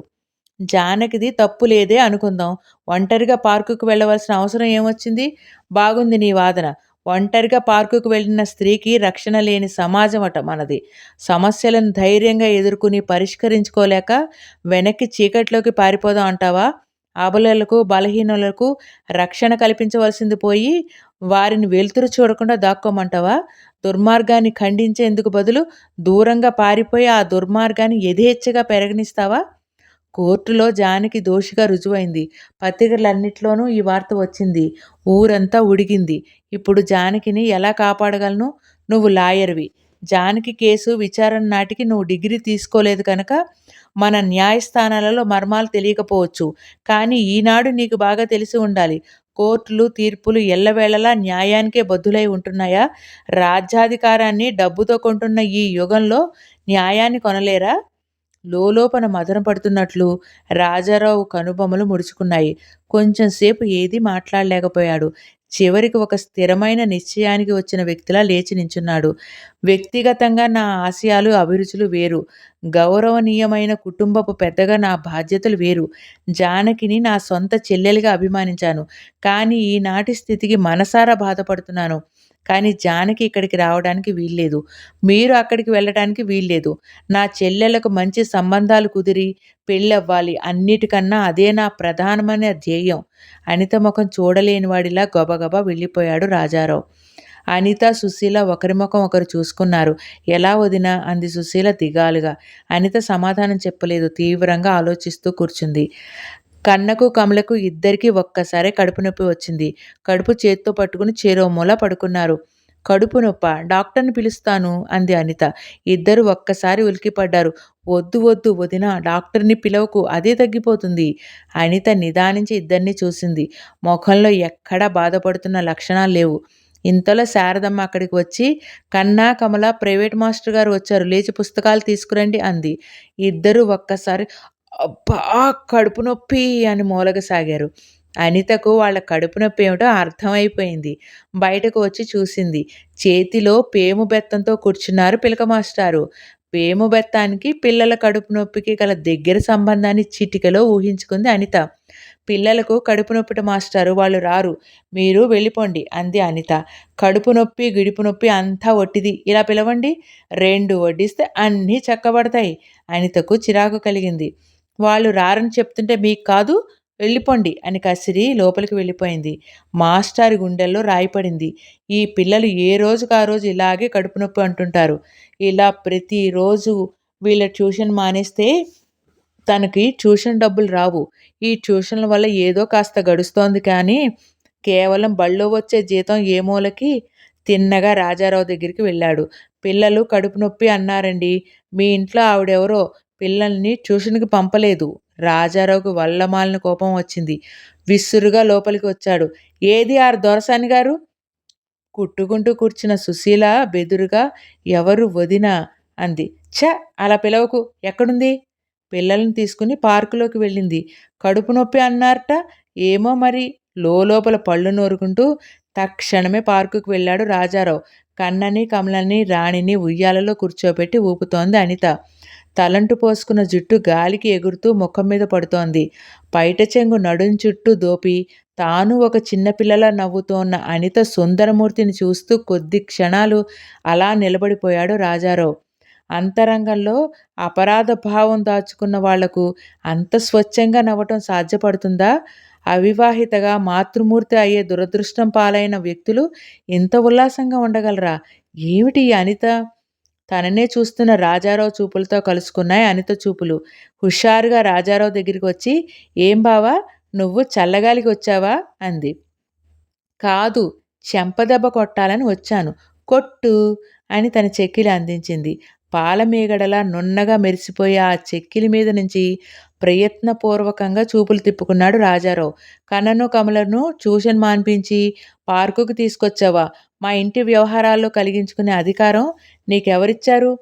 జానకిది తప్పు లేదే అనుకుందాం. ఒంటరిగా పార్కుకి వెళ్ళవలసిన అవసరం ఏమొచ్చింది? బాగుంది నీ వాదన. ఒంటరిగా పార్కుకి వెళ్ళిన స్త్రీకి రక్షణ లేని సమాజమట మనది. సమస్యలను ధైర్యంగా ఎదుర్కొని పరిష్కరించుకోలేక వెనక్కి చీకట్లోకి పారిపోదాం అంటావా? అబలలకు, బలహీనులకు రక్షణ కల్పించవలసింది పోయి వారిని వెలుతురు చూడకుండా దాక్కోమంటావా? దుర్మార్గాన్ని ఖండించేందుకు బదులు దూరంగా పారిపోయి ఆ దుర్మార్గాన్ని యథేచ్ఛగా పెరగనిస్తావా? కోర్టులో జానకి దోషిగా రుజువైంది. పత్రికలన్నిట్లోనూ ఈ వార్త వచ్చింది. ఊరంతా ఉడిగింది. ఇప్పుడు జానకిని ఎలా కాపాడగలను? నువ్వు లాయర్‌వి. జానకి కేసు విచారణ నాటికి నువ్వు డిగ్రీ తీసుకోలేదు కనుక మన న్యాయస్థానాలలో మర్మాలు తెలియకపోవచ్చు. కానీ ఈనాడు నీకు బాగా తెలిసి ఉండాలి. కోర్టులు, తీర్పులు ఎల్లవేళలా న్యాయానికే బద్ధులై ఉంటున్నాయా? రాజ్యాధికారాన్ని డబ్బుతో కొంటున్న ఈ యుగంలో న్యాయాన్ని కొనలేరా? లోలోపల మదన పడుతున్నట్లు రాజారావు కనుబొమలు ముడుచుకున్నాయి. కొంచెం సేపు ఏదీ మాట్లాడలేకపోయాడు. చివరికి ఒక స్థిరమైన నిశ్చయానికి వచ్చిన వ్యక్తిలా లేచి నించున్నాడు. వ్యక్తిగతంగా నా ఆశయాలు, అభిరుచులు వేరు. గౌరవనీయమైన కుటుంబపు పెద్దగా నా బాధ్యతలు వేరు. జానకిని నా సొంత చెల్లెలిగా అభిమానించాను. కానీ ఈనాటి స్థితికి మనసారా బాధపడుతున్నాను. కానీ జానకి ఇక్కడికి రావడానికి వీల్లేదు. మీరు అక్కడికి వెళ్ళటానికి వీల్లేదు. నా చెల్లెలకు మంచి సంబంధాలు కుదిరి పెళ్ళవ్వాలి. అన్నిటికన్నా అదే నా ప్రధానమైన ధ్యేయం. అనిత ముఖం చూడలేనివాడిలా గబగబా వెళ్ళిపోయాడు రాజారావు. అనిత, సుశీల ఒకరి ముఖం ఒకరు చూసుకున్నారు. ఎలా వదినా? అంది సుశీల దిగాలుగా. అనిత సమాధానం చెప్పలేదు. తీవ్రంగా ఆలోచిస్తూ కూర్చుంది. కన్నకు, కమలకు ఇద్దరికీ ఒక్కసారే కడుపు నొప్పి వచ్చింది. కడుపు చేత్తో పట్టుకుని చెరో మూల పడుకున్నారు. కడుపు నొప్పా? డాక్టర్‌ని పిలుస్తాను అంది అనిత. ఇద్దరూ ఒక్కసారి ఉలికిపడ్డారు. వద్దు వద్దు వదినా, డాక్టర్‌ని పిలవకు, అదే తగ్గిపోతుంది. అనిత నిదానించి ఇద్దరినీ చూసింది. మొఖంలో ఎక్కడా బాధపడుతున్న లక్షణాలు లేవు. ఇంతలో శారదమ్మ అక్కడికి వచ్చి, కన్నా, కమల, ప్రైవేట్ మాస్టర్ గారు వచ్చారు, లేచి పుస్తకాలు తీసుకురండి అంది. ఇద్దరూ ఒక్కసారి అబ్బా! కడుపు నొప్పి అని మూలగసాగారు. అనితకు వాళ్ళ కడుపు నొప్పి ఏమిటో అర్థమైపోయింది. బయటకు వచ్చి చూసింది. చేతిలో పేము బెత్తంతో కూర్చున్నారు పిలక మాస్టారు. పేము బెత్తానికి పిల్లల కడుపు నొప్పికి గల దగ్గర సంబంధాన్ని చిటికెలో ఊహించుకుంది అనిత. పిల్లలకు కడుపు నొప్పిట మాస్టారు, వాళ్ళు రారు. మీరు వెళ్ళిపోండి అంది అనిత. కడుపు నొప్పి, గిడుపు నొప్పి అంతా ఒట్టిది. ఇలా పిలవండి. 2 వడ్డిస్తే అన్నీ చక్కబడతాయి. అనితకు చిరాకు కలిగింది. వాళ్ళు రారని చెప్తుంటే మీకు కాదు, వెళ్ళిపోండి అని కసిరి లోపలికి వెళ్ళిపోయింది. మాస్టారి గుండెల్లో రాయిపడింది. ఈ పిల్లలు ఏ రోజుకి ఆ రోజు ఇలాగే కడుపు నొప్పి అంటుంటారు. ఇలా ప్రతిరోజు వీళ్ళ ట్యూషన్ మానేస్తే తనకి ట్యూషన్ డబ్బులు రావు. ఈ ట్యూషన్ల వల్ల ఏదో కాస్త గడుస్తోంది కానీ, కేవలం బళ్ళో వచ్చే జీతం ఏ మూలకి? తిన్నగా రాజారావు దగ్గరికి వెళ్ళాడు. పిల్లలు కడుపు నొప్పి అన్నారండి. మీ ఇంట్లో ఆవిడెవరో పిల్లల్ని ట్యూషన్‌కి పంపలేదు. రాజారావుకి వల్లమాలిన కోపం వచ్చింది. విసురుగా లోపలికి వచ్చాడు. ఏది ఆ దొరసాని గారు? కుట్టుకుంటూ కూర్చున్న సుశీల బెదురుగా, ఎవరు వదినా అంది. ఛ! అలా పిలవకు. ఎక్కడుంది? పిల్లల్ని తీసుకుని పార్కులోకి వెళ్ళింది. కడుపు నొప్పి అన్నారట. ఏమో మరి. లోలోపల పళ్ళు నూరుకుంటూ తక్షణమే పార్కుకి వెళ్ళాడు రాజారావు. కన్నని, కమలని, రాణిని ఉయ్యాలలో కూర్చోబెట్టి ఊపుతోంది అనిత. తలంటు పోసుకున్న జుట్టు గాలికి ఎగురుతూ ముఖం మీద పడుతోంది. పైట చెంగు నడుం చుట్టూ దోపి తాను ఒక చిన్నపిల్లలా నవ్వుతోన్న అనిత సుందరమూర్తిని చూస్తూ కొద్ది క్షణాలు అలా నిలబడిపోయాడు రాజారావు. అంతరంగంలో అపరాధ భావం దాచుకున్న వాళ్లకు అంత స్వచ్ఛంగా నవ్వటం సాధ్యపడుతుందా? అవివాహితగా మాతృమూర్తి అయ్యే దురదృష్టం పాలైన వ్యక్తులు ఇంత ఉల్లాసంగా ఉండగలరా? ఏమిటి ఈ అనిత? తననే చూస్తున్న రాజారావు చూపులతో కలుసుకున్నాయి అనిత చూపులు. హుషారుగా రాజారావు దగ్గరికి వచ్చి, ఏం బావా, నువ్వు చల్లగాలికి వచ్చావా అంది. కాదు, చెంపదెబ్బ కొట్టాలని వచ్చాను. కొట్టు అని తన చెక్కిలి అందించింది. పాలమీగడలా నున్నగా మెరిసిపోయే ఆ చెక్కిలి మీద నుంచి ప్రయత్నపూర్వకంగా చూపులు తిప్పుకున్నాడు రాజారావు. కన్నను, కమలను ట్యూషన్ మాన్పించి పార్కుకు తీసుకొచ్చావా? మా ఇంటి వ్యవహారాల్లో కలిగించుకునే అధికారం నీకెవరిచ్చారు?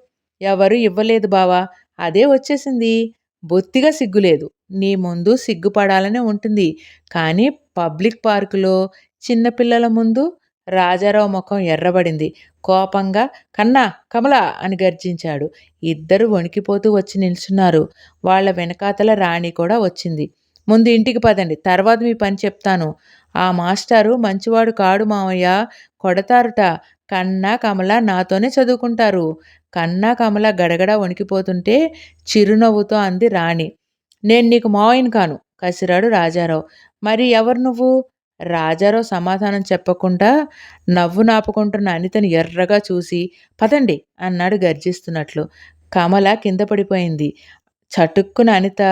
ఎవరు ఇవ్వలేదు బావా. అదే వచ్చేసింది. బొత్తిగా సిగ్గులేదు. నీ ముందు సిగ్గుపడాలనే ఉంటుంది. కానీ పబ్లిక్ పార్కులో చిన్నపిల్లల ముందు రాజారావు ముఖం ఎర్రబడింది. కోపంగా "కన్నా! కమల!" అని గర్జించాడు. ఇద్దరూ వణికిపోతూ వచ్చి నిల్చున్నారు. వాళ్ళ వెనకాతల రాణి కూడా వచ్చింది. "ముందు ఇంటికి పదండి. తర్వాత మీ పని చెప్తాను. ఆ మాస్టారు మంచివాడు కాడు మావయ్య. కొడతారుట. కన్నా, కమల నాతోనే చదువుకుంటారు." కన్నా, కమల గడగడా వణికిపోతుంటే చిరునవ్వుతో అంది రాణి. "నేను నీకు మావయ్యని కాను" కసిరాడు రాజారావు. "మరి ఎవరు నువ్వు?" రాజారావు సమాధానం చెప్పకుండా నవ్వు నాపుకుంటున్న అనితని ఎర్రగా చూసి "పదండి" అన్నాడు గర్జిస్తున్నట్లు. కమల కింద పడిపోయింది. చటుక్కున అనిత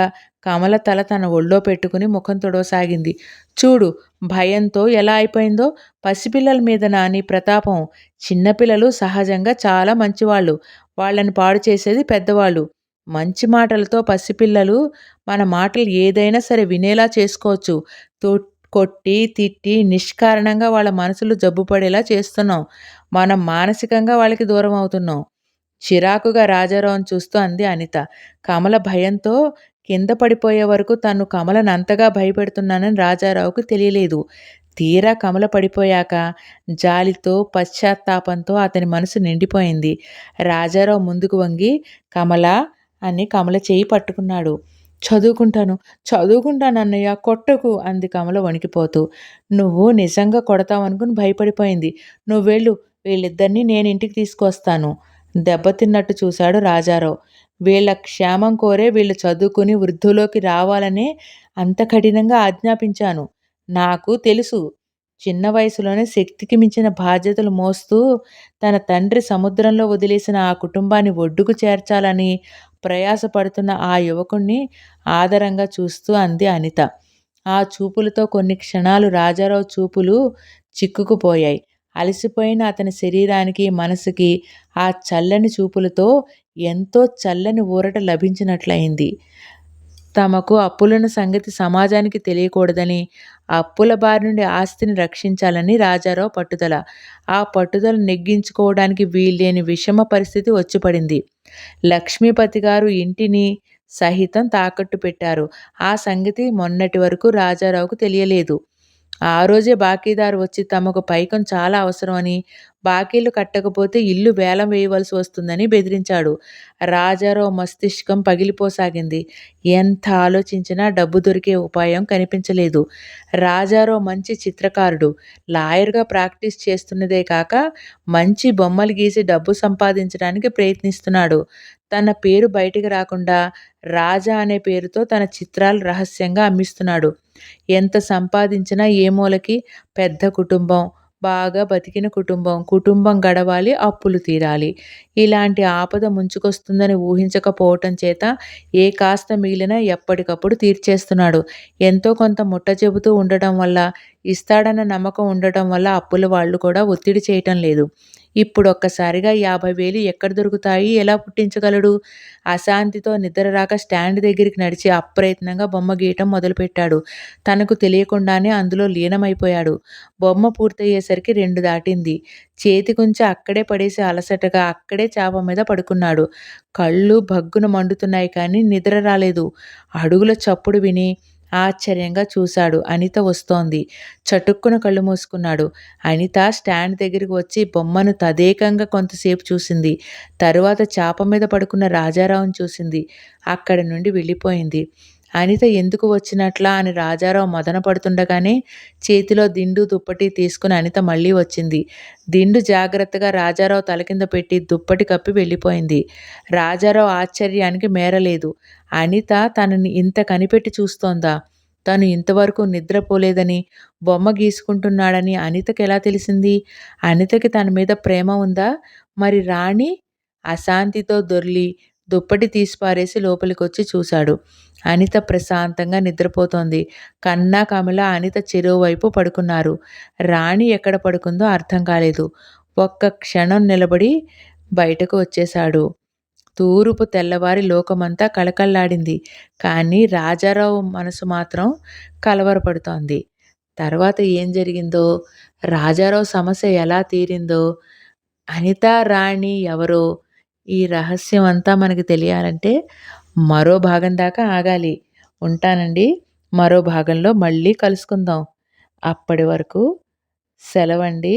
కమల తల తన ఒళ్ళో పెట్టుకుని ముఖం తుడవసాగింది. "చూడు భయంతో ఎలా అయిపోయిందో. పసిపిల్లల మీదనా నీ ప్రతాపం? చిన్నపిల్లలు సహజంగా చాలా మంచివాళ్ళు. వాళ్ళని పాడు చేసేది పెద్దవాళ్ళు. మంచి మాటలతో పసిపిల్లలు మన మాటలు ఏదైనా సరే వినేలా చేసుకోవచ్చు. కొట్టి, తిట్టి నిష్కారణంగా వాళ్ళ మనసులు జబ్బుపడేలా చేస్తున్నాం. మనం మానసికంగా వాళ్ళకి దూరం అవుతున్నాం." చిరాకుగా రాజారావును చూస్తూ అంది అనిత. కమల భయంతో కింద పడిపోయే వరకు తను కమలను అంతగా భయపెడుతున్నానని రాజారావుకు తెలియలేదు. తీరా కమల పడిపోయాక జాలితో, పశ్చాత్తాపంతో అతని మనసు నిండిపోయింది. రాజారావు ముందుకు వంగి "కమలా" అని కమల చెయ్యి పట్టుకున్నాడు. చదువుకుంటానన్నయ్య, కొట్టకు" అంది కమల వణికిపోతూ. "నువ్వు నిజంగా కొడతావనుకుని భయపడిపోయింది. నువ్వెళ్ళు, వీళ్ళిద్దరినీ నేనింటికి తీసుకొస్తాను." దెబ్బతిన్నట్టు చూశాడు రాజారావు. "వీళ్ళ క్షేమం కోరే వీళ్ళు చదువుకుని వృద్ధిలోకి రావాలనే అంత కఠినంగా ఆజ్ఞాపించాను. నాకు తెలుసు. చిన్న వయసులోనే శక్తికి మించిన బాధ్యతలు మోస్తూ తన తండ్రి సముద్రంలో వదిలేసిన ఆ కుటుంబాన్ని ఒడ్డుకు చేర్చాలని ప్రయాసపడుతున్న ఆ యువకుణ్ణి" ఆదరంగా చూస్తూ అంది అనిత. ఆ చూపులతో కొన్ని క్షణాలు రాజారావు చూపులు చిక్కుకుపోయాయి. అలసిపోయిన అతని శరీరానికి, మనసుకి ఆ చల్లని చూపులతో ఎంతో చల్లని ఊరట లభించినట్లయింది. తమకు అప్పులున్న సంగతి సమాజానికి తెలియకూడదని, అప్పుల బారి నుండి ఆస్తిని రక్షించాలని రాజారావు పట్టుదల. ఆ పట్టుదల నెగ్గించుకోవడానికి వీల్లేని విషమ పరిస్థితి వచ్చిపడింది. లక్ష్మీపతిగారు ఇంటిని సహితం తాకట్టు పెట్టారు. ఆ సంగతి మొన్నటి వరకు రాజారావుకు తెలియలేదు. ఆ రోజే బాకీదారు వచ్చి తమకు పైకం చాలా అవసరమని, బాకీలు కట్టకపోతే ఇల్లు వేలం వేయవలసి వస్తుందని బెదిరించాడు. రాజారావు మస్తిష్కం పగిలిపోసాగింది. ఎంత ఆలోచించినా డబ్బు దొరికే ఉపాయం కనిపించలేదు. రాజారావు మంచి చిత్రకారుడు. లాయర్గా ప్రాక్టీస్ చేస్తున్నదే కాక మంచి బొమ్మలు గీసి డబ్బు సంపాదించడానికి ప్రయత్నిస్తున్నాడు. తన పేరు బయటికి రాకుండా రాజా అనే పేరుతో తన చిత్రాలు రహస్యంగా అమ్మిస్తున్నాడు. ఎంత సంపాదించినా ఏ మూలకి పెద్ద కుటుంబం, బాగా బతికిన కుటుంబం గడవాలి, అప్పులు తీరాలి. ఇలాంటి ఆపద ముంచుకొస్తుందని ఊహించకపోవటం చేత ఏ కాస్త మిగిలినా ఎప్పటికప్పుడు తీర్చేస్తున్నాడు. ఎంతో కొంత ముట్ట చెబుతూ ఉండటం వల్ల, ఇస్తాడన్న నమ్మకం ఉండటం వల్ల అప్పుల వాళ్ళు కూడా ఒత్తిడి చేయటం లేదు. ఇప్పుడొక్కసారిగా 50,000 ఎక్కడ దొరుకుతాయి? ఎలా పుట్టించగలడు? అశాంతితో నిద్ర రాక స్టాండ్ దగ్గరికి నడిచి అప్రయత్నంగా బొమ్మ గీయటం మొదలుపెట్టాడు. తనకు తెలియకుండానే అందులో లీనమైపోయాడు. బొమ్మ పూర్తయ్యేసరికి 2 దాటింది. చేతికుంచి అక్కడే పడేసి అలసటగా అక్కడే చాప మీద పడుకున్నాడు. కళ్ళు భగ్గున మండుతున్నాయి కానీ నిద్ర రాలేదు. అడుగుల చప్పుడు విని ఆశ్చర్యంగా చూశాడు. అనిత వస్తోంది. చటుక్కున కళ్ళు మూసుకున్నాడు. అనిత స్టాండ్ దగ్గరికి వచ్చి బొమ్మను తదేకంగా కొంతసేపు చూసింది. తరువాత చాప మీద పడుకున్న రాజారావును చూసింది. అక్కడి నుండి వెళ్ళిపోయింది. అనిత ఎందుకు వచ్చినట్లా అని రాజారావు మదన పడుతుండగానే చేతిలో దిండు, దుప్పటి తీసుకుని అనిత మళ్ళీ వచ్చింది. దిండు జాగ్రత్తగా రాజారావు తల కింద పెట్టి దుప్పటి కప్పి వెళ్ళిపోయింది. రాజారావు ఆశ్చర్యానికి మేరలేదు. అనిత తనని ఇంత కనిపెట్టి చూస్తోందా? తను ఇంతవరకు నిద్రపోలేదని, బొమ్మ గీసుకుంటున్నాడని అనితకెలా తెలిసింది? అనితకి తన మీద ప్రేమ ఉందా? మరి రాణి? అశాంతితో దొర్లి దుప్పటి తీసిపారేసి లోపలికొచ్చి చూశాడు. అనిత ప్రశాంతంగా నిద్రపోతోంది. కన్నా, కమల అనిత చెరోవైపు పడుకున్నారు. రాణి ఎక్కడ పడుకుందో అర్థం కాలేదు. ఒక్క క్షణం నిలబడి బయటకు వచ్చేశాడు. తూర్పు తెల్లవారి లోకమంతా కళకళలాడింది. కానీ రాజారావు మనసు మాత్రం కలవరపడుతోంది. తర్వాత ఏం జరిగిందో, రాజారావు సమస్య ఎలా తీరిందో, అనిత, రాణి ఎవరో, ఈ రహస్యం అంతా మనకి తెలియాలంటే మరో భాగం దాకా ఆగాలి. ఉంటానండి. మరో భాగంలో మళ్ళీ కలుసుకుందాం. అప్పటి వరకు సెలవండి.